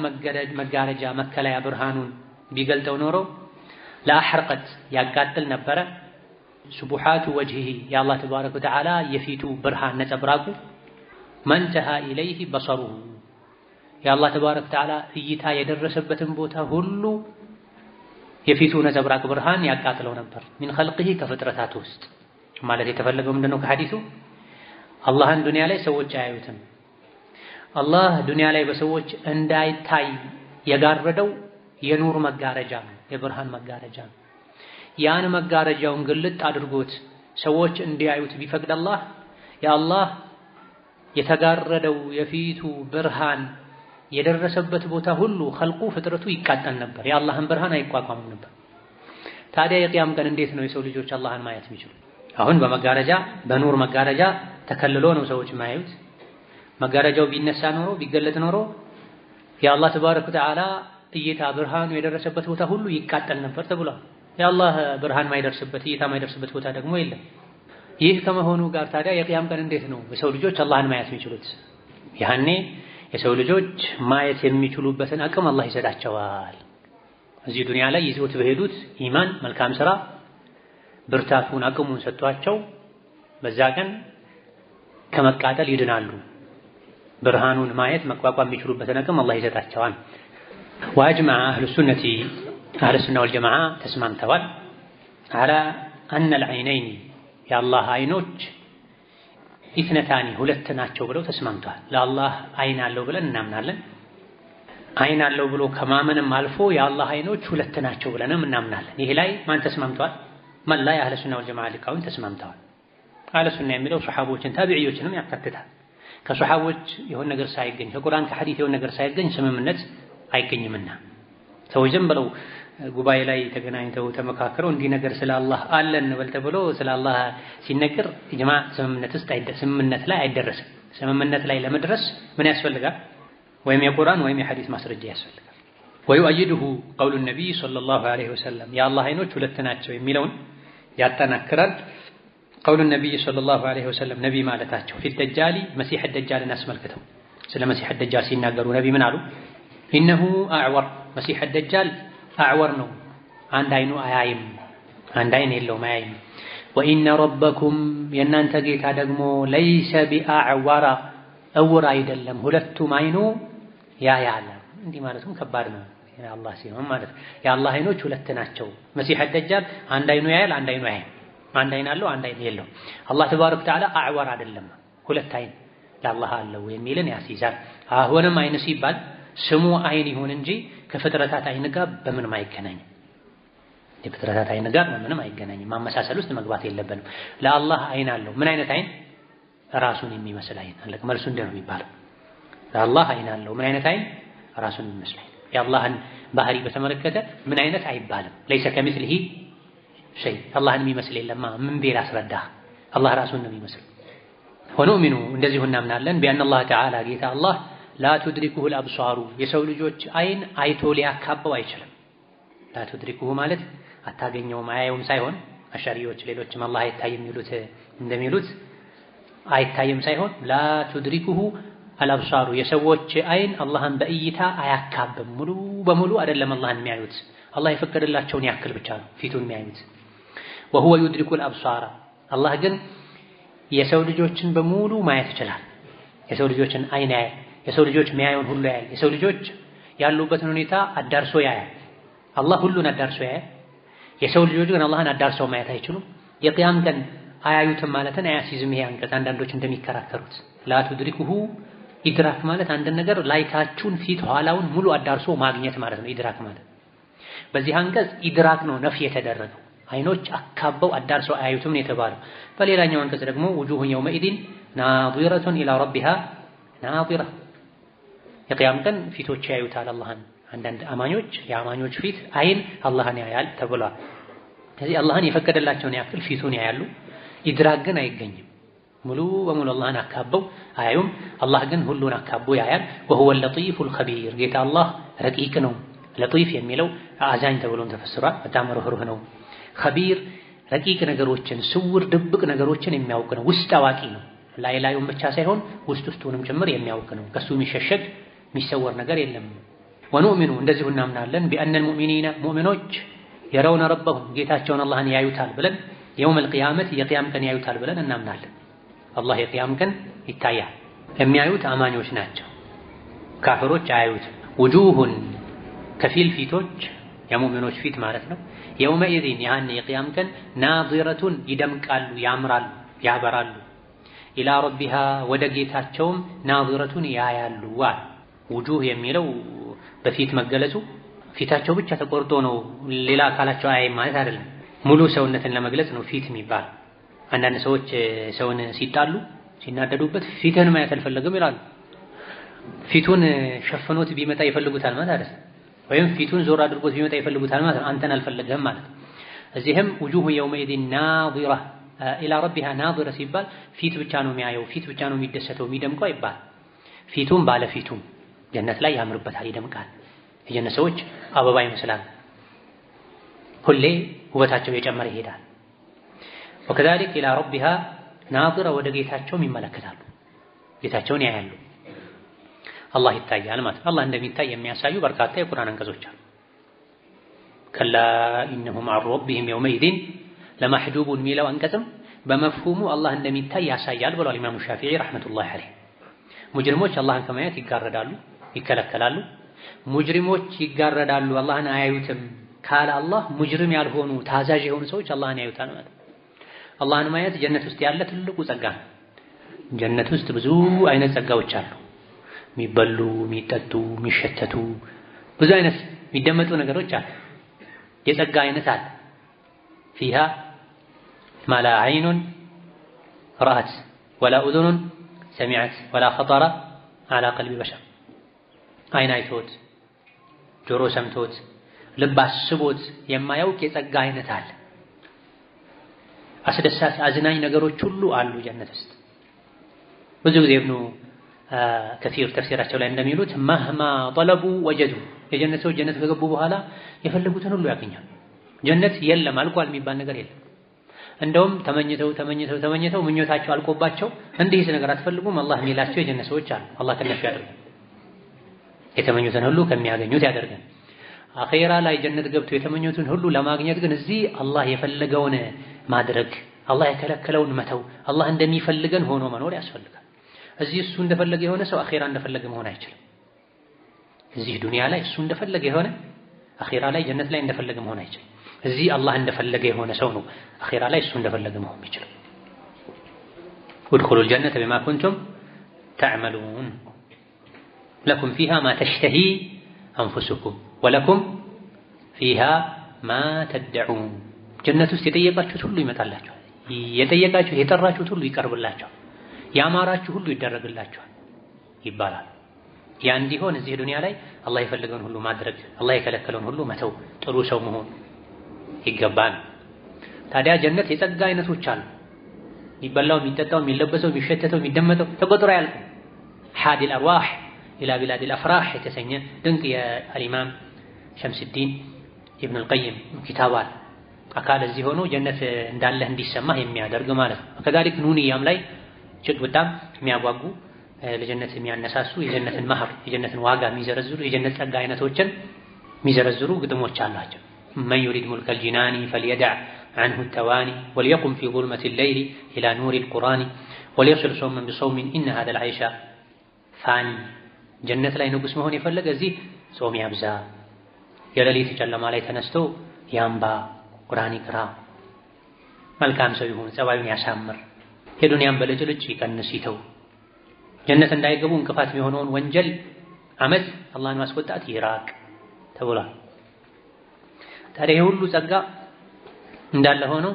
መጋረጃ መከለያ ብርሃኑን ቢገልጠው ኖሮ ለአሕረቀት ያቃጥል ነበረ ሱቡሓቱ ወጅሂ የአላህ ተባረከ ወተዓላ የፊቱ ብርሃን ነጸብራቁ መንተሃ ኢለይህ በሰሩሁ የአላህ ተባረከ ወተዓላ እይታ የደረሰበትን ቦታ ሁሉ የፊቱ ነጸብራቅ ብርሃን ያቃጥለው ነበር። ሚን ኸልቂሂ ከፍጥረታት ውስጥ ማለት የተፈለገው ምንድነው? ከሐዲሱ አላህን ዱንያ ላይ ሰዎች አያዩትም። አላህ ዱንያ ላይ በሰዎች እንዳይታይ የጋረደው የኑር መጋረጃ ነው፣ የብርሃን መጋረጃ ነው። ያን መጋረጃውን ግልጥ አድርጎት ሰዎች እንዲያዩት ቢፈቅድ አላህ የአላህ የተጋረደው የፊቱ ብርሃን የደረሰበት ቦታ ሁሉ ኸልቁ ፍጥረቱ ይቃጠል ነበር፣ የአላህን ብርሃን አይቋቋምም ነበር። ታዲያ የቂያም ቀን እንዴት ነው የሰው ልጆች አላህን ማየት የሚችሉ? አሁን በመጋረጃ በኑር መጋረጃ ተከልሎ ነው ሰዎች ማያዩት። መጋረጃው ቢነሳ ኖሮ ቢገለጥ ኖሮ የአላህ ተባረከ ወተዓላ እይታ ብርሃኑ የደረሰበት ቦታ ሁሉ ይቃጠል ነበር ተብሏል። የአላህ ብርሃን ማይደርስበት እይታ ማይደርስበት ቦታ ደግሞ የለም። ይህ ከመሆኑ ጋር ታዲያ የቂያም ቀን እንዴት ነው የሰው ልጆች አላህን ማየት የሚችሉት? ያኔ የሰው ልጆች ማየት የሚችሉበትን አቅም አላህ ይሰጣቸዋል። እዚህ ዱንያ ላይ ይዘውት በሄዱት ኢማን መልካም ስራ ብርታቱን አቅሙን ሰጥቷቸው በዛ ቀን ከመቃጠል ይድናሉ። ብርሃኑን ማየት መቋቋም የሚችሉበትን አቅም አላህ ይሰጣቸዋል። ወአጅመዐ አህሉ ሱነቲ አህሉ ሱና ወልጀማዓ ተስማምተዋል አላ አነ አልዐይነይኒ የአላህ አይኖች ኢትነታኒ ሁለት ናቸው ብለው ተስማምተዋል። ለአላህ አይን አለው ብለን እናምናለን። አይን አለው ብሎ ከማመንም አልፎ የአላህ አይኖች ሁለት ናቸው ብለንም እናምናለን። ይሄ ላይ ማን ተስማምተዋል? መላ የአህለ ሱና ወልጀማዓ ሊቃውንት ተስማምተዋል። አህለ ሱና የሚለው ሱሐቦችን ታቢዒዎችንም ያካትታል። ከሱሐቦች የሆነ ነገር ሳይገኝ ከቁርአን ከሐዲስ የሆነ ነገር ሳይገኝ ስምምነት አይገኝምና ሰዎች ዝም ብለው ጉባኤ ላይ ተገናኝተው ተመካከረው እንዲህ ነገር ስለ አላህ አለ እንበል ተብሎ ስለ አላህ ሲነገር ኢጅማዕ ስምምነት ላይ አይደረስም። ስምምነት ላይ ለመድረስ ምን ያስፈልጋል? ወይም የቁርአን ወይም የሐዲስ ማስረጃ ያስፈልጋል። ወዩአይዱሁ ቀውሉ ነቢይ ሰለላሁ ዐለይሂ ወሰለም የአላህ አይኖች ሁለት ናቸው የሚለውን ያጠናክራል። ቀውሉ ነቢይ ሰለላሁ ዐለይሂ ወሰለም ነቢ ማለታቸው ፊት ደጃሊ መሲሕ ደጃልን አስመልክተው ስለ መሲሕ ደጃል ሲናገሩ ነቢ ምን አሉ? ኢነሁ አዕወር መሲሕ ደጃል አዕወር ነው፣ አንድ አይኑ አያይም፣ አንድ አይን የለውም አያይም። ወኢነ ረበኩም የእናንተ ጌታ ደግሞ ለይሰ ቢአዕወራ እውር አይደለም፣ ሁለቱም አይኑ ያያል። እንዲህ ማለቱም ከባድ ነው የአላህ ሲሆን ማለት ነው። የአላህ አይኖች ሁለት ናቸው። መሲሕ ደጃል አንድ አይኑ ያያል፣ አንድ አይኑ አያይም። አንድ አይን አለው፣ አንድ አይን የለውም። አላህ ተባረከ ወተዓላ አዕወር አይደለም፣ ሁለት አይን ለአላህ አለው የሚልን ያስይዛል። አሁንም አይን ሲባል ስሙ አይን ይሁን እንጂ ከፍጥረታት አይን ጋር በምንም አይገናኝም። የፍጥረታት አይን ጋር በምንም አይገናኝም። ማመሳሰል ውስጥ መግባት የለብንም። ለአላህ አይን አለው። ምን አይነት አይን? ራሱን የሚመስል አይን አለ። መልሱ እንደ ነው የሚባለው። ለአላህ አይን አለው። ምን አይነት አይን? ራሱን የሚመስል አይን። የአላህን ባህሪ በተመለከተ ምን አይነት አይባልም። ለይሰ ከሚስሊሂ ሸይ አላህን የሚመስል የለማ። ምን ቤል አስረዳ? አላህ ራሱን ነው የሚመስል። ወኑእሚኑ እንደዚሁ እናምናለን ቢአን አላህ ተዓላ ጌታ አላህ ላ ቱድሪኩሁ አልአብሳሩ የሰው ልጆች አይን አይቶ ሊያካበው አይችልም። ላ ቱድሪኩሁ ማለት አታገኘውም አያየውም ሳይሆን አሻሪዎች ሌሎችም አላህ አይታይም የሚሉት እንደሚሉት አይታይም ሳይሆን ላ ቱድሪኩሁ አልአብሳሩ የሰዎች አይን አላህን በእይታ አያካብም። ሙሉ በሙሉ አይደለም አላህን የሚያዩት፣ አላህ የፈቀደላቸውን ያክል ብቻ ነው ፊቱን የሚያዩት። ወሁወ ዩድሪኩል አብሳራ አላህ ግን የሰው ልጆችን በሙሉ ማየት ይችላል። የሰው ልጆችን አይን ያያል። የሰው ልጆች የሚያዩን ሁሉ ያያል። የሰው ልጆች ያሉበትን ሁኔታ አዳርሶ ያያል። አላህ ሁሉን አዳርሶ ያያል። የሰው ልጆች ግን አላህን አዳርሰው ማየት አይችሉም። የቂያም ቀን አያዩትም ማለትን አያሲዝም። ይሄ አንቀጽ አንዳንዶች እንደሚከራከሩት ላ ቱድሪኩሁ ኢድራክ ማለት አንድ ነገር ላይታችሁን ፊት ኋላውን ሙሉ አዳርሶ ማግኘት ማለት ነው። ኢድራክ ማለት በዚህ አንቀጽ ኢድራክ ነው ነፍይ የተደረገው። አይኖች አካበው አዳርሰው አያዩትም ነው የተባለው። በሌላኛው አንቀጽ ደግሞ ውጁሁ የውመኢዚን ናዚረቱን ኢላ ረቢሃ ናዚራ የቂያም ቀን ፊቶች ያዩታል አላህን። አንዳንድ አማኞች የአማኞች ፊት አይን አላህን ያያል ተብሏል። ስለዚህ አላህን የፈቀደላቸውን ያክል ፊቱን ያያሉ። ኢድራክ ግን አይገኝም። ሙሉ በሙሉ አላህን አካበው አያዩም። አላህ ግን ሁሉን አካቦ ያያል። ወሁወ ለጢፉል ኸቢር ጌታ አላህ ረቂቅ ነው። ለጢፍ የሚለው አዛኝ ተብሎም ተፈስሯል። በጣም ርህሩህ ነው። ኸቢር ረቂቅ ነገሮችን ስውር ድብቅ ነገሮችን የሚያውቅ ነው። ውስጥ አዋቂ ነው። ላይ ላዩን ብቻ ሳይሆን ውስጥ ውስጡንም ጭምር የሚያውቅ ነው። ከሱ የሚሸሸግ የሚሰወር ነገር የለም። ወኑእሚኑ እንደዚሁ እናምናለን ቢአነል ሙእሚኒና ሙእሚኖች የረውነ ረበሁም ጌታቸውን አላህን ያዩታል ብለን የውመል ቂያመት የቂያም ቀን ያዩታል ብለን እናምናለን። አላህ የቂያም ቀን ይታያል። የሚያዩት አማኞች ናቸው። ካፍሮች አያዩትም። ውጁሁን ከፊል ፊቶች የሙእሚኖች ፊት ማለት ነው። የውመኢዚን ያን የቂያም ቀን ናዚረቱን ይደምቃሉ፣ ያምራሉ፣ ያበራሉ። ኢላ ረቢሃ ወደ ጌታቸውም ናዚረቱን ያያሉ። ውጁህ የሚለው በፊት መገለጹ ፊታቸው ብቻ ተቆርጦ ነው ሌላ አካላቸው አያይም ማለት አይደለም። ሙሉ ሰውነትን ለመግለጽ ነው ፊት የሚባል። አንዳንድ ሰዎች ሰውን ሲጣሉ ሲናደዱበት ፊትህን ማየት አልፈለግም ይላሉ። ፊቱን ሸፍኖት ቢመጣ ይፈልጉታል ማለት አይደለም። ወይም ፊቱን ዞር አድርጎት ቢመጣ ይፈልጉታል ማለት ነው። አንተን አልፈለግህም ማለት። እዚህም ውጁህ የውመኢዚን ናዚራ ኢላ ረቢሃ ናዚራ ሲባል ፊት ብቻ ነው የሚያየው፣ ፊት ብቻ ነው የሚደሰተው የሚደምቀው ይባል። ፊቱም ባለ ፊቱም ጀነት ላይ ያምርበታል፣ ይደምቃል። የጀነት ሰዎች አበባ ይመስላል። ሁሌ ውበታቸው የጨመረ ይሄዳል። ወከዛሊክ ኢላ ረቢሃ ናዚራ ወደ ጌታቸውም ይመለከታሉ፣ ጌታቸውን ያያሉ። አላህ ይታያል ማለት ነው። አላህ እንደሚታይ የሚያሳዩ በርካታ የቁርአን አንቀጾች አሉ። ከላ ኢነሁም ዐን ረቢሂም የውመኢዚን ለመሕጁቡን የሚለው አንቀጽም በመፍሁሙ አላህ እንደሚታይ ያሳያል ብለዋል ኢማሙ ሻፊዒ ረሕመቱላሂ ዐለይህ። ሙጅሪሞች አላህን ከማየት ይጋረዳሉ፣ ይከለከላሉ። ሙጅሪሞች ይጋረዳሉ አላህን አያዩትም ካለ አላህ ሙጅሪም ያልሆኑ ታዛዥ የሆኑ ሰዎች አላህን ያዩታል ማለት ነው። አላህን ማየት ጀነት ውስጥ ያለ ትልቁ ጸጋ ነው። ጀነት ውስጥ ብዙ አይነት ጸጋዎች አሉ። የሚበሉ፣ የሚጠጡ፣ የሚሸተቱ ብዙ አይነት የሚደመጡ ነገሮች አሉ። የጸጋ አይነት አለ። ፊሃ ማ ላ ዐይኑን ረአት ወላ ኡዙኑን ሰሚዐት ወላ ኸጠረ ዐላ ቀልቢ በሸር አይን አይቶት ጆሮ ሰምቶት ልብ አስቦት የማያውቅ የጸጋ አይነት አለ። አስደሳች አዝናኝ ነገሮች ሁሉ አሉ ጀነት ውስጥ። ብዙ ጊዜ ኢብኑ ከሲር ተፍሲራቸው ላይ እንደሚሉት መህማ ጠለቡ ወጀዱ፣ የጀነት ሰዎች ጀነት ከገቡ በኋላ የፈለጉትን ሁሉ ያገኛሉ። ጀነት የለም አልቋል የሚባል ነገር የለም። እንደውም ተመኝተው ምኞታቸው አልቆባቸው እንዲህስ ነገር አትፈልጉም አላህ የሚላቸው የጀነት ሰዎች አሉ። አላህ ከነሱ ያደርገን፣ የተመኙትን ሁሉ ከሚያገኙት ያደርገን። አኺራ ላይ ጀነት ገብቶ የተመኙትን ሁሉ ለማግኘት ግን እዚህ አላህ የፈለገውን ማድረግ፣ አላህ የከለከለውን መተው፣ አላህ እንደሚፈልገን ሆኖ መኖር ያስፈልጋል። እዚህ እሱ እንደፈለገ የሆነ ሰው አኺራ እንደፈለገ መሆን አይችልም። እዚህ ዱንያ ላይ እሱ እንደፈለገ የሆነ አኺራ ላይ ጀነት ላይ እንደፈለገ መሆን አይችልም። እዚህ አላህ እንደፈለገ የሆነ ሰው ነው አኺራ ላይ እሱ እንደፈለገ መሆን የሚችለው። ወድኹሉል ጀነተ ቢማ ኩንቱም ተዕመሉን ለኩም ፊሃ ማ ተሽተሂ አንፉሱኩም ወለኩም ፊሃ ማ ተድዑን። ጀነት ውስጥ የጠየቃችሁት ሁሉ ይመጣላችኋል። የጠየቃችሁት የጠራችሁት ሁሉ ይቀርብላችኋል። ያማራችሁ ሁሉ ይደረግላችኋል ይባላል። ያ እንዲሆን እዚህ ዱንያ ላይ አላህ የፈለገውን ሁሉ ማድረግ፣ አላህ የከለከለውን ሁሉ መተው፣ ጥሩ ሰው መሆን ይገባል። ታዲያ ጀነት የጸጋ አይነቶች አሉ። የሚበላው፣ የሚጠጣው፣ የሚለበሰው፣ የሚሸተተው፣ የሚደመጠው ተቆጥሮ አያልቅም። ሐዲል አርዋህ ኢላ ቢላዲል አፍራህ የተሰኘ ድንቅ የአልኢማም ሸምስዲን ኢብኑ አልቀይም ኪታብ አለ። አካል እዚህ ሆኖ ጀነት እንዳለህ እንዲሰማህ የሚያደርግ ማለት ነው። ከዛሊክ ኑንያም ላይ እጅግ በጣም የሚያጓጉ ለጀነት የሚያነሳሱ የጀነትን ማህር የጀነትን ዋጋ የሚዘረዝሩ የጀነት ጸጋ አይነቶችን የሚዘረዝሩ ግጥሞች አላቸው። መን ዩሪድ ሙልከል ጂናኒ ፈልየድዕ ዐንሁ ተዋኒ ወልየቁም ፊ ዙልመቲል ለይሊ ኢላ ኑሪል ቁርአኒ ወልየስል ሶመን ቢሶውሚን ኢነ ሃዘል ዐይሸ ፋኒ። ጀነት ላይ ንጉስ መሆን የፈለገ እዚህ ጾም ያብዛ፣ የሌሊት ጨለማ ላይ ተነስቶ ያንባ፣ ቁርአን ይቅራ፣ መልካም ሰው ይሁን፣ ጸባዩን ያሳምር፣ የዱንያን በልጭልጭ ይቀንስ ይተው፣ ጀነት እንዳይገቡ እንቅፋት የሚሆነውን ወንጀል አመፅ አላህን ማስቆጣት ይራቅ ተብሏል። ታዲያ የሁሉ ጸጋ እንዳለ ሆኖ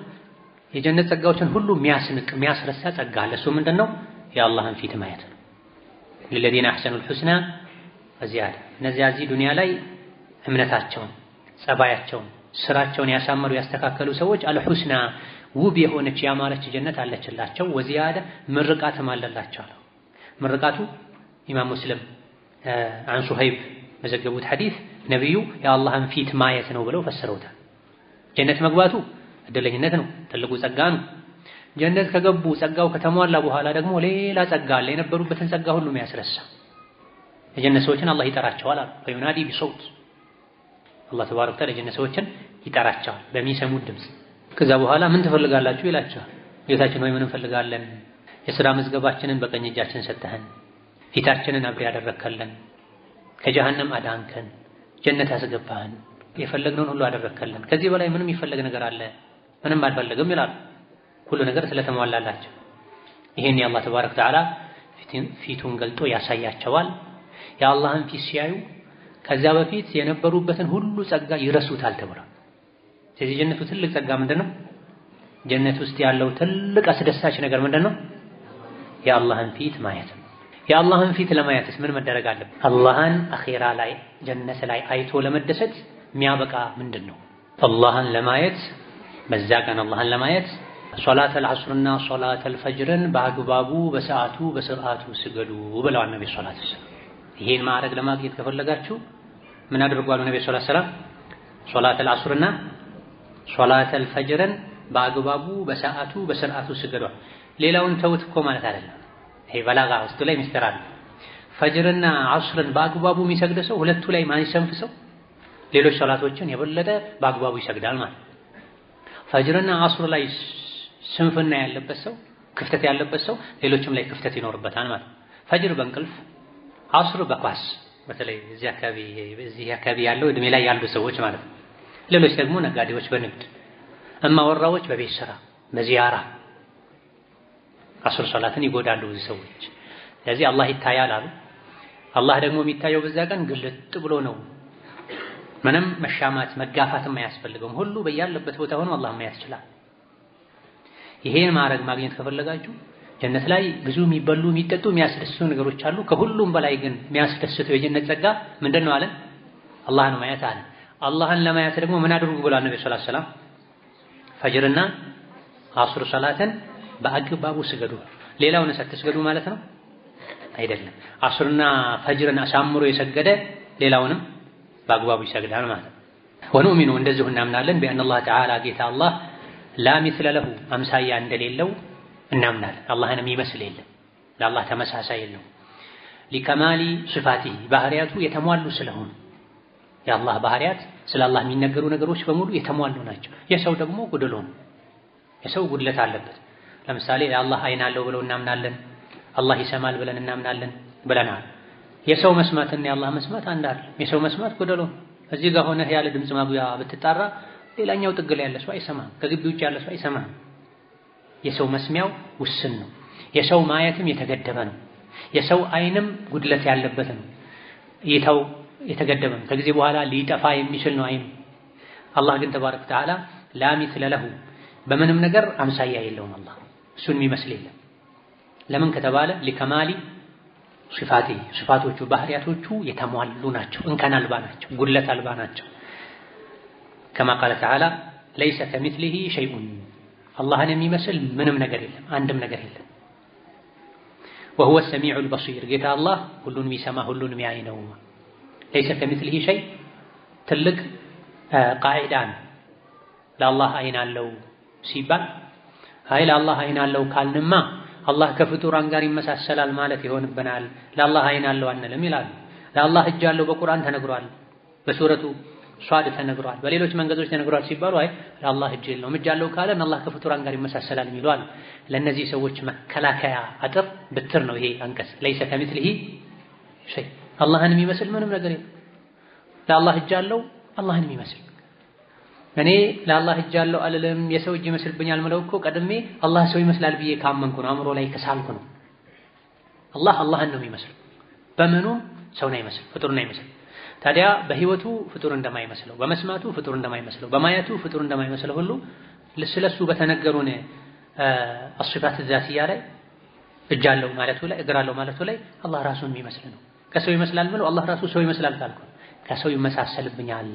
የጀነት ጸጋዎችን ሁሉ የሚያስንቅ የሚያስረሳ ጸጋ አለ። እሱ ምንድነው? የአላህን ፊት ማየት ነው። ለለዚነ አሕሰኑል ሑስና ወዚያዳ። እነዚያ እዚህ ዱንያ ላይ እምነታቸውን፣ ጸባያቸውን፣ ስራቸውን ያሳመሩ ያስተካከሉ ሰዎች አልሑስና ውብ የሆነች ያማረች ጀነት አለችላቸው። ወዚያዳ ምርቃትም አለላቸው። ምርቃቱ ኢማም ሙስሊም አን ሱሀይብ መዘገቡት ሐዲስ ነብዩ የአላህን ፊት ማየት ነው ብለው ፈስረውታል። ጀነት መግባቱ እድለኝነት ነው፣ ትልቁ ጸጋ ነው። ጀነት ከገቡ ጸጋው ከተሟላ በኋላ ደግሞ ሌላ ጸጋ አለ፣ የነበሩበትን ጸጋ ሁሉ የሚያስረሳ። የጀነት ሰዎችን አላህ ይጠራቸዋል አሉ ፈዩናዲ ቢሰውት። አላህ ተባረከ ወተዓላ የጀነት ሰዎችን ይጠራቸዋል በሚሰሙት ድምፅ። ከዛ በኋላ ምን ትፈልጋላችሁ ይላቸዋል። ጌታችን ሆይ ምን እንፈልጋለን? የሥራ መዝገባችንን በቀኝ እጃችን ሰጠህን፣ ፊታችንን አብሬ ያደረከልን፣ ከጀሃነም አዳንከን፣ ጀነት አስገባህን፣ የፈለግነውን ሁሉ አደረከልን። ከዚህ በላይ ምንም ይፈለግ ነገር አለ? ምንም አልፈለግም ይላሉ። ሁሉ ነገር ስለተሟላላቸው ይሄን የአላህ ተባረከ ወተዓላ ፊቱን ገልጦ ያሳያቸዋል። የአላህን ፊት ሲያዩ ከዛ በፊት የነበሩበትን ሁሉ ጸጋ ይረሱታል ተብሏል። ስለዚህ ጀነቱ ትልቅ ጸጋ ምንድነው? ጀነት ውስጥ ያለው ትልቅ አስደሳች ነገር ምንድነው? የአላህን ፊት ማየት ነው። የአላህን ፊት ለማየትስ ምን መደረግ አለበት? አላህን አኺራ ላይ ጀነት ላይ አይቶ ለመደሰት የሚያበቃ ምንድነው? አላህን ለማየት በዛ ቀን አላህን ለማየት ሶላተል ዐስርና ሶላተል ፈጅርን በአግባቡ በሰዓቱ በስርዓቱ ስገዱ ብለዋል ነብዩ ሰለላሁ ዐለይሂ ወሰለም። ይሄን ማዕረግ ለማግኘት ከፈለጋችሁ ምን አድርጓል ነብዩ ሰለላሁ ዐለይሂ ወሰለም? ሶላተል ዐስርና ሶላተል ፈጅርን በአግባቡ በሰዓቱ በስርዓቱ ስገዱ። ሌላውን ተውት እኮ ማለት አይደለም። ይሄ በላጋ ውስጥ ላይ ሚስጥር አለ። ፈጅርና ዐስርን በአግባቡ የሚሰግድ ሰው ሁለቱ ላይ ማይሰንፍ ሰው ሌሎች ሶላቶችን የበለጠ በአግባቡ ይሰግዳል ማለት። ፈጅርና ዐስር ላይ ስንፍና ያለበት ሰው ክፍተት ያለበት ሰው ሌሎችም ላይ ክፍተት ይኖርበታል ማለት። ፈጅር በእንቅልፍ ዐስር በኳስ በተለይ እዚህ አካባቢ ያለው እድሜ ላይ ያሉ ሰዎች ማለት ነው። ሌሎች ደግሞ ነጋዴዎች በንግድ እማወራዎች በቤት ስራ በዚያራ ዐስር ሶላትን ይጎዳሉ ብዙ ሰዎች። ስለዚህ አላህ ይታያል አሉ። አላህ ደግሞ የሚታየው በዛ ቀን ግልጥ ብሎ ነው። ምንም መሻማት መጋፋትም አያስፈልገውም። ሁሉ በያለበት ቦታ ሆኖ አላህ ማየት ይችላል። ይሄን ማድረግ ማግኘት ከፈለጋችሁ ጀነት ላይ ብዙ የሚበሉ የሚጠጡ የሚያስደስቱ ነገሮች አሉ። ከሁሉም በላይ ግን የሚያስደስተው የጀነት ጸጋ ምንድነው አለ? አላህን ማየት አለ። አላህን ለማየት ደግሞ ምን አድርጉ ብሏል ነብዩ ሰለላሁ ዐለይሂ ወሰለም? ፈጅርና አስር ሰላትን በአግባቡ ስገዱ። ሌላውን አትስገዱ ማለት ነው አይደለም። አስርና ፈጅርን አሳምሮ የሰገደ ሌላውንም በአግባቡ ይሰግዳል ማለት ነው። ወኑሚኑ እንደዚሁ እናምናለን ቢአን አላህ ተዓላ ጌታ አላህ ላ ሚስለ ለሁ አምሳያ እንደሌለው እናምናለን። አላህን የሚመስል የለም፣ ለአላህ ተመሳሳይ የለው። ሊከማሊ ሲፋቲሂ ባህሪያቱ የተሟሉ ስለሆኑ የአላህ ባህሪያት ስለ አላህ የሚነገሩ ነገሮች በሙሉ የተሟሉ ናቸው። የሰው ደግሞ ጉድሎ ነው። የሰው ጉድለት አለበት። ለምሳሌ የአላህ አይን አለው ብለው እናምናለን። አላህ ይሰማል ብለን እናምናለን ብለናል። የሰው መስማትና የአላህ መስማት አንድ አይደለም። የሰው መስማት ጉድሎ ነው። እዚህ ጋር ሆነህ ያለ ድምፅ ማጉያ ብትጣራ ሌላኛው ጥግ ላይ ያለ ሰው አይሰማም። ከግቢ ውጭ ያለ ሰው አይሰማም። የሰው መስሚያው ውስን ነው። የሰው ማየትም የተገደበ ነው። የሰው አይንም ጉድለት ያለበት ነው። እይታው የተገደበ ነው። ከጊዜ በኋላ ሊጠፋ የሚችል ነው አይኑ። አላህ ግን ተባረከ ወተዓላ ላ ሚስለ ለሁ በምንም ነገር አምሳያ የለውም። አላህ እሱን የሚመስል የለም። ለምን ከተባለ ሊከማሊ ሲፋቲሂ ሲፋቶቹ ባህሪያቶቹ የተሟሉ ናቸው፣ እንከን አልባ ናቸው፣ ጉድለት አልባ ናቸው። ከማ ቃለ ተዓላ ለይሰ ከሚስሊሂ ሸይኡን አላህን የሚመስል ምንም ነገር የለም፣ አንድም ነገር የለም። ወሁወ ሰሚዑል በሲር ጌታ አላህ ሁሉን የሚሰማ ሁሉን የሚያይ ነው። ለይሰ ከሚስሊሂ ሸይ ትልቅ ቃዒዳ ነው። ለአላህ አይን አለው ሲባል አይ ለአላህ አይን አለው ካልንማ አላህ ከፍጡራን ጋር ይመሳሰላል ማለት ይሆንብናል። ለአላህ አይን አለው አንልም ይላሉ። ለአላህ እጅ አለው በቁርአን ተነግሯል፣ በሱረቱ ሷድ ተነግሯል፣ በሌሎች መንገዶች ተነግሯል ሲባሉ አይ ለአላህ እጅ የለውም እጅ አለው ካለን አላህ ከፍጡራን ጋር ይመሳሰላል ይላሉ። ለነዚህ ሰዎች መከላከያ አጥር ብትር ነው ይሄ አንቀጽ። ለይሰ ከሚስሊሂ ሸይ አላህን የሚመስል ምንም ነገር የለም። ለአላህ እጅ አለው አላህን የሚመስል እኔ ለአላህ እጅ አለው አልልም የሰው እጅ ይመስልብኛል ምለው እኮ ቀድሜ አላህ ሰው ይመስላል ብዬ ካመንኩ ነው፣ አእምሮ ላይ ከሳልኩ ነው። አላህ አላህን ነው የሚመስለው። በምኑም ሰውን አይመስል፣ ፍጡርን አይመስል። ታዲያ በህይወቱ ፍጡር እንደማይመስለው፣ በመስማቱ ፍጡር እንደማይመስለው፣ በማየቱ ፍጡር እንደማይመስለው ሁሉ ስለሱ በተነገሩን አስፋት ዛቲያ ላይ እጅ አለው ማለቱ ላይ እግር አለው ማለቱ ላይ አላህ ራሱን የሚመስል ነው። ከሰው ይመስላል ምለው አላህ ራሱ ሰው ይመስላል ካልኩ ከሰው ይመሳሰልብኛል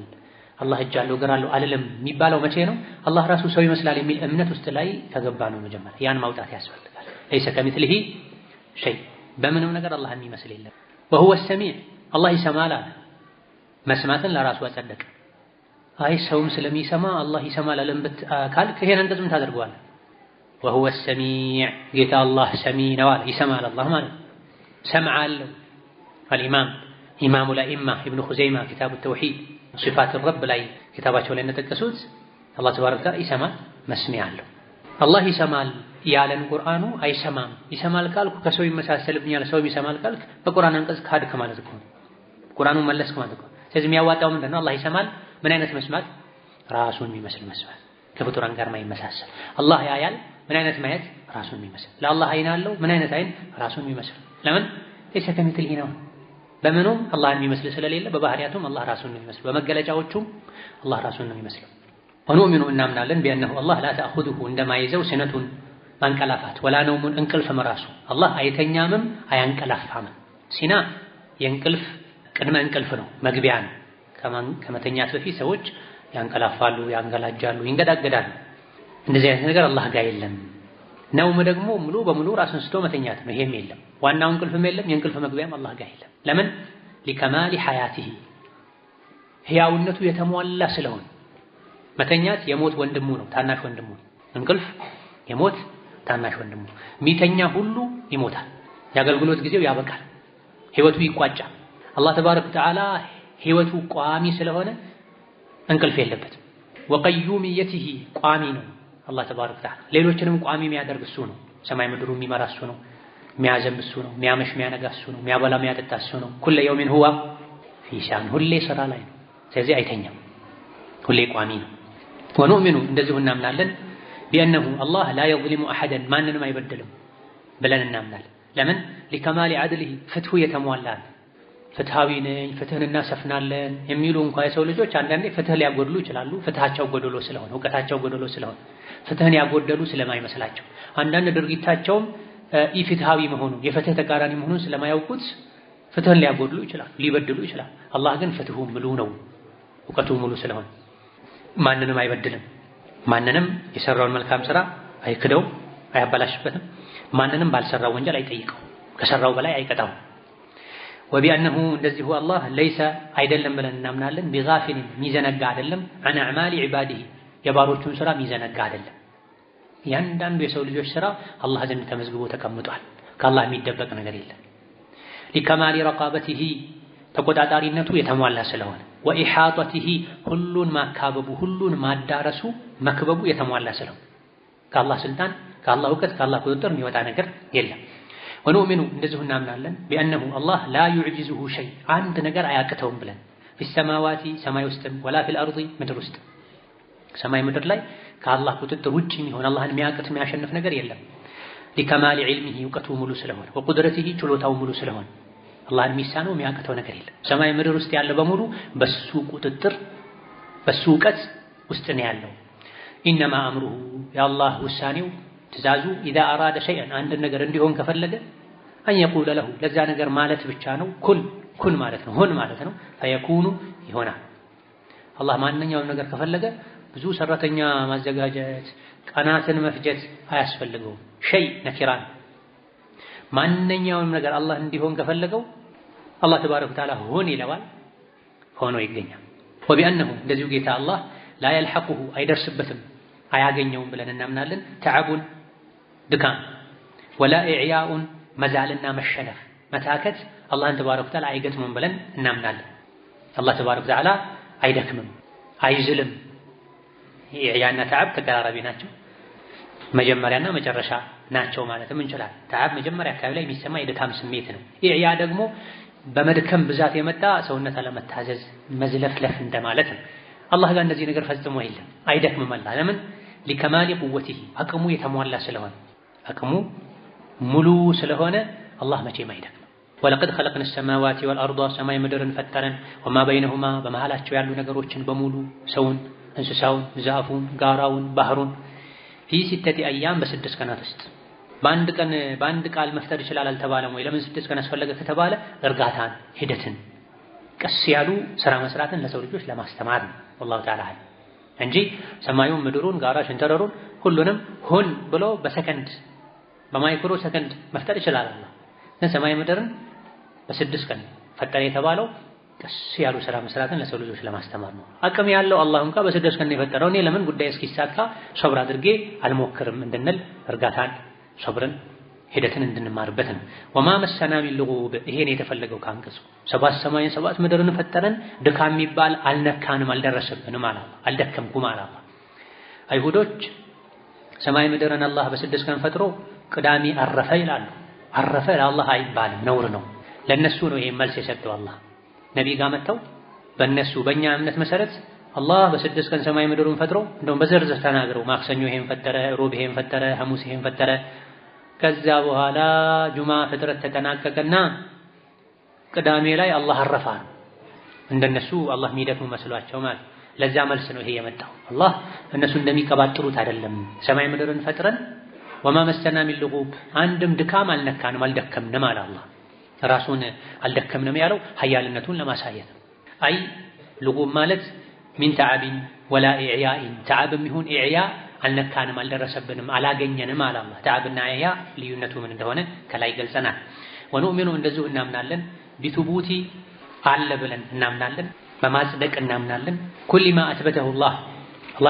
አላህ እጅ አለው እግር አለው አልልም የሚባለው መቼ ነው? አላህ ራሱ ሰው ይመስላል የሚል እምነት ውስጥ ላይ ከገባ ነው። መጀመሪያ ያን ማውጣት ያስፈልጋል። ለይሰ ከሚስሊሂ ሸይ በምንም ነገር አላህን የሚመስል የለም። ወሁወ ሰሚዕ አላህ ይሰማል አለ። መስማትን ለራሱ አጸደቀ። አይ ሰውም ስለሚሰማ አላህ ይሰማል አለምበት ካልክ ይሄን እንደዝም ታደርገዋለህ። ወሁወ ሰሚዕ ጌታ አላህ ሰሚ ነው አለ። ይሰማል አላህ ማለት ሰምዕ አለው። አልኢማም ኢማሙል አኢማ ኢብኑ ኹዘይማ ኪታቡ ተውሂድ ሲፋት ረብ ላይ ኪታባቸው ላይ እንደጠቀሱት አላህ ተባረከ ወተዓላ ይሰማል፣ መስሚዕ አለው። አላህ ይሰማል ያለን ቁርአኑ አይሰማም ይሰማል ካልኩ ከሰው ይመሳሰልብኛል ሰው ይሰማል ካልክ በቁርአን አንቀጽ ካድክ ማለት ነው። ቁርአኑን መለስክ ማለት ነው። ስለዚህ የሚያዋጣው ምንድነው? አላህ ይሰማል ምን አይነት መስማት? ራሱን የሚመስል መስማት፣ ከፍጡራን ጋር የማይመሳሰል። አላህ ያያል ምን አይነት ማየት? ራሱን የሚመስል። ለአላህ አይን አለው ምን አይነት አይን? ራሱን የሚመስል። ለምን? ለይሰ ከሚስሊሂ ነው። በምኑም አላህን የሚመስል ስለሌለ በባህሪያቱም አላህ ራሱን ነው የሚመስለው፣ በመገለጫዎቹም አላህ ራሱን ነው የሚመስለው። ወኑእሚኑ እናምናለን ቢአነሁ አላህ ላ ተእኹዙሁ እንደማይዘው ሲነቱን ማንቀላፋት ወላ ነውሙን እንቅልፍ መራሱ አላህ አይተኛምም አያንቀላፋምም። ሲና የእንቅልፍ ቅድመ እንቅልፍ ነው፣ መግቢያ ነው። ከመተኛት በፊት ሰዎች ያንቀላፋሉ፣ ያንገላጃሉ፣ ይንገዳገዳሉ። እንደዚህ አይነት ነገር አላህ ጋር የለም። ነውም ደግሞ ሙሉ በሙሉ ራስን ስቶ መተኛት ነው፣ ይሄም የለም። ዋናው እንቅልፍም የለም፣ የእንቅልፍ መግቢያም አላህ ጋር የለም። ለምን? ሊከማሊ ሐያቲሂ ሕያውነቱ የተሟላ ስለሆነ። መተኛት የሞት ወንድሙ ነው፣ ታናሽ ወንድሙ ነው። እንቅልፍ የሞት ታናሽ ወንድሙ ነው። የሚተኛ ሁሉ ይሞታል፣ የአገልግሎት ጊዜው ያበቃል፣ ህይወቱ ይቋጫል። አላህ ተባረከ ወተዓላ ህይወቱ ቋሚ ስለሆነ እንቅልፍ የለበትም። ወቀዩሚየቲሂ ቋሚ ነው አላህ ተባረከ ወተዓላ። ሌሎችንም ቋሚ የሚያደርግ እሱ ነው። ሰማይ ምድሩ የሚመራ እሱ ነው። የሚያዘንብ እሱ ነው። የሚያመሽ የሚያነጋ እሱ ነው። የሚያበላ የሚያጠጣ እሱ ነው። ኩለ የውሚን ሁወ ፊ ሻን ሁሌ ስራ ላይ ነው። ስለዚህ አይተኛም፣ ሁሌ ቋሚ ነው። ወኑእሚኑ እንደዚሁ እናምናለን ቢአነሁ አላህ ላ የዝሊሙ አሐደን ማንንም አይበድልም ብለን እናምናለን። ለምን? ሊከማሊ ዐድሊሂ ፍትሁ የተሟላ ነው። ፍትሃዊ ነኝ ፍትህን እናሰፍናለን የሚሉ እንኳ የሰው ልጆች አንዳንዴ ፍትህ ሊያጎድሉ ይችላሉ። ፍትሃቸው ጎደሎ ስለሆነ፣ እውቀታቸው ጎደሎ ስለሆነ፣ ፍትህን ያጎደሉ ስለማይመስላቸው፣ አንዳንድ ድርጊታቸውም ኢፍትሃዊ መሆኑን የፍትህ ተቃራኒ መሆኑን ስለማያውቁት ፍትህን ሊያጎድሉ ይችላል፣ ሊበድሉ ይችላል። አላህ ግን ፍትሁ ሙሉ ነው፣ እውቀቱ ሙሉ ስለሆነ ማንንም አይበድልም። ማንንም የሰራውን መልካም ስራ አይክደው፣ አያበላሽበትም። ማንንም ባልሰራው ወንጀል አይጠይቀው፣ ከሰራው በላይ አይቀጣው። ወቢአነሁ እንደዚሁ አላህ ለይሰ አይደለም ብለን እናምናለን። ቢጋፊልን ሚዘነጋ አይደለም። አን አዕማሊ ዒባዲሂ የባሮቹን ስራ ሚዘነጋ አይደለም። ያንዳንዱ የሰው ልጆች ስራ አላህ ዘንድ ተመዝግቦ ተቀምጧል። ከአላህ የሚደበቅ ነገር የለም። ሊከማሊ ረቃበቲሂ ተቆጣጣሪነቱ የተሟላ ስለሆነ፣ ወኢሓጠቲሂ ሁሉን ማካበቡ ሁሉን ማዳረሱ መክበቡ የተሟላ ስለሆነ ከአላህ ስልጣን ከአላህ እውቀት ከአላህ ቁጥጥር የሚወጣ ነገር የለም። ወኑእሚኑ እንደዚሁ እናምናለን ቢአነሁ አላህ ላ ዩዕጂዙሁ ሸይ አንድ ነገር አያቅተውም ብለን ፊሰማዋቲ ሰማይ ውስጥም ወላ ፊል አርዲ ምድር ውስጥ ሰማይ ምድር ላይ ከአላህ ቁጥጥር ውጭ የሚሆን አላህን የሚያቅት የሚያሸንፍ ነገር የለም። ሊከማሊ ዒልሚሂ እውቀቱ ሙሉ ስለሆነ፣ ወቁድረቲሂ ችሎታው ሙሉ ስለሆነ አላህን የሚሳነው የሚያቅተው ነገር የለም። ሰማይ ምድር ውስጥ ያለ በሙሉ በሱ ቁጥጥር በሱ እውቀት ውስጥ ነው ያለው። ኢነማ አምሩሁ የአላህ ውሳኔው ትእዛዙ ኢዛ አራደ ሸይአን አንድ ነገር እንዲሆን ከፈለገ አን የቁለ ለሁ ለዛ ነገር ማለት ብቻ ነው። ኩን ማለት ነው፣ ሁን ማለት ነው። ፈየኩኑ ይሆናል። አላህ ማንኛውም ነገር ከፈለገ ብዙ ሰራተኛ ማዘጋጀት ቀናትን መፍጀት አያስፈልገውም። ሸይ ነኪራን ማንኛውም ነገር አላህ እንዲሆን ከፈለገው አላህ ተባረከ ወተዓላ ሁን ይለዋል፣ ሆኖ ይገኛል። ወቢአነሁ እንደዚሁ ጌታ አላህ ላ የልሐቁሁ አይደርስበትም አያገኘውም ብለን እናምናለን። ተዓቡን ድካም፣ ወላ ኢዕያኡን መዛልና መሸነፍ መታከት አላህን ተባረከ ወተዓላ አይገጥሙም ብለን እናምናለን። አላህ ተባረከ ወተዓላ አይደክምም፣ አይዝልም። ኢዕያና ተዓብ ተቀራራቢ ናቸው፣ መጀመሪያና መጨረሻ ናቸው ማለትም እንችላለን። ተዓብ መጀመሪያ አካባቢ ላይ የሚሰማ የድካም ስሜት ነው። ኢዕያ ደግሞ በመድከም ብዛት የመጣ ሰውነት አለመታዘዝ መዝለፍለፍ እንደማለት ነው። አላህ ጋር እንደዚህ ነገር ፈጽሞ የለም፣ አይደክምም። አላህ ለምን? ሊከማሊ ቁወቲሂ አቅሙ የተሟላ ስለሆነ አቅሙ ሙሉ ስለሆነ አላህ መቼም አይደክምም። ወለቀድ ኸለቅነ ሰማዋቲ ወልአርዳ ሰማይ ምድርን ፈጠረን፣ ወማ በይነሁማ በመሃላቸው ያሉ ነገሮችን በሙሉ ሰውን፣ እንስሳውን፣ ዛፉን፣ ጋራውን፣ ባህሩን ፊ ሲተቲ አያም በስድስት ቀናት ውስጥ በአንድ ቃል መፍጠር ይችላል አልተባለም ወይ? ለምን 6 ቀን አስፈለገ ከተባለ እርጋታን ሂደትን ቀስ ያሉ ስራ መስራትን ለሰው ልጆች ለማስተማር ነው። والله تعالى እንጂ ሰማዩን ምድሩን ጋራ ሸንተረሩን ሁሉንም ሁን ብሎ በሰከንድ በማይክሮ ሰከንድ መፍጠር ይችላል አላህ። ሰማይ ምድርን በ6 ቀን ፈጠረ የተባለው ቀስ ያሉ ስራ መስራትን ለሰው ልጆች ለማስተማር ነው። አቅም ያለው አላህ እንኳን በ6 ቀን የፈጠረው እኔ ለምን ጉዳይ እስኪሳካ ሶብር አድርጌ አልሞክርም እንድንል እርጋታን ሶብርን ሂደትን እንድንማርበት ነው። ወማ መሰና ሚን ልጉብ ይሄን የተፈለገው ካንቀጹ 7 ሰማይን 7 ምድርን ፈጠረን ድካም የሚባል አልነካንም አልደረሰብንም አላህ አልደከምኩም አላህ። አይሁዶች ሰማይ ምድርን አላህ በ6 ቀን ፈጥሮ ቅዳሜ አረፈ ይላሉ። አረፈ ለአላህ አይባልም፣ ነውር ነው። ለነሱ ነው ይሄን መልስ የሰጠው አላህ። ነብይ ጋር መጥተው በእነሱ በእኛ እምነት መሰረት አላህ በ6 ቀን ሰማይ ምድሩን ፈጥሮ እንደውም በዝርዝር ተናግረው ማክሰኞ ይሄን ፈጠረ፣ ሮብ ይሄን ፈጠረ፣ ሐሙስ ይሄን ፈጠረ። ከዛ በኋላ ጁማ ፍጥረት ተጠናቀቀና ቅዳሜ ላይ አላህ አረፈ። እንደነሱ አላህ የሚደክም መስሏቸው ማለት ለዛ መልስ ነው ይሄ የመጣው። አላህ እነሱ እንደሚቀባጥሩት አይደለም። ሰማይ ምድርን ፈጥረን ወማ መሰና ሚን ልጉብ አንድም ድካም አልነካንም አልደከምንም አለ አላህ። ራሱን አልደከምንም ያለው ሀያልነቱን ለማሳየት አይ ልጉብ ማለት ሚን ተዓቢን ወላ ኢዕያኢን ተዓብም ይሁን ኢዕያ አልነካንም አልደረሰብንም አላገኘንም አለ አላህ። ተዓብና ኢዕያ ልዩነቱ ምን እንደሆነ ከላይ ገልጸናል። ወኑእሚኑ እንደዚሁ እናምናለን ቢቱቡቲ አለ ብለን እናምናለን፣ በማጽደቅ እናምናለን። ኩሊ ማ አትበተሁ አላህ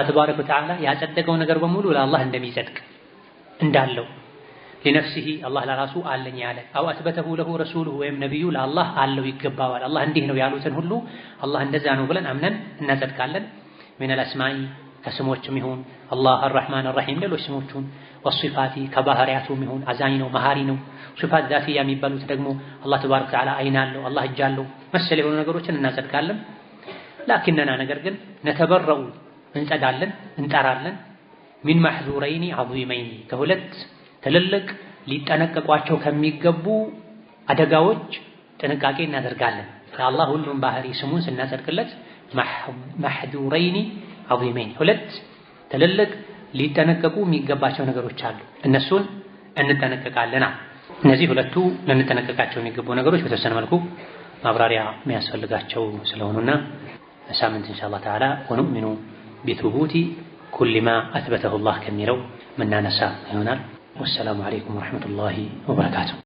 ተባረከ ወተዓላ ያጸደቀው ነገር በሙሉ ለአላህ እንደሚጸድቅ እንዳለው ለነፍሲሂ አላህ ለራሱ አለኝ ያለ አው አትበተሁ ለሁ ረሱሉሁ ወይም ነብዩ ለአላህ አለው ይገባዋል አላህ እንዲህ ነው ያሉትን ሁሉ አላህ እንደዛ ነው ብለን አምነን እናጸድቃለን። ሚነል አስማኢ ከስሞችም ይሁን አላህ አርረሕማን አርረሒም ሌሎች ስሞቹን ወሲፋቲ ከባህሪያቱም ይሁን አዛኝ ነው መሃሪ ነው። ሲፋት ዛቲያ የሚባሉት ደግሞ አላህ ተባረከ ወተዓላ አይን አለው አላህ እጅ አለው መሰል የሆኑ ነገሮችን እናጸድቃለን። ላኪንና ነገር ግን ነተበረኡ እንጸዳለን እንጠራለን ሚን መሕዙረይኒ ዐዚመይኒ ከሁለት ትልልቅ ሊጠነቀቋቸው ከሚገቡ አደጋዎች ጥንቃቄ እናደርጋለን። ለአላህ ሁሉም ባህሪ ስሙን ስናጸድቅለት መሕዙረይኒ ዐዚመይኒ ሁለት ትልልቅ ሊጠነቀቁ የሚገባቸው ነገሮች አሉ። እነሱን እንጠነቀቃለና እነዚህ ሁለቱ ልንጠነቀቃቸው የሚገቡ ነገሮች በተወሰነ መልኩ ማብራሪያ የሚያስፈልጋቸው ስለሆኑና ሳምንት ኢንሻአላህ ተዓላ ወኑእሚኑ ቢቱቡቲ ኩሊ ማ አትበተሁ አላህ ከሚለው ምናነሳ ይሆናል። ወሰላሙ አለይኩም ወረሕመቱላሂ ወበረካቱሁ።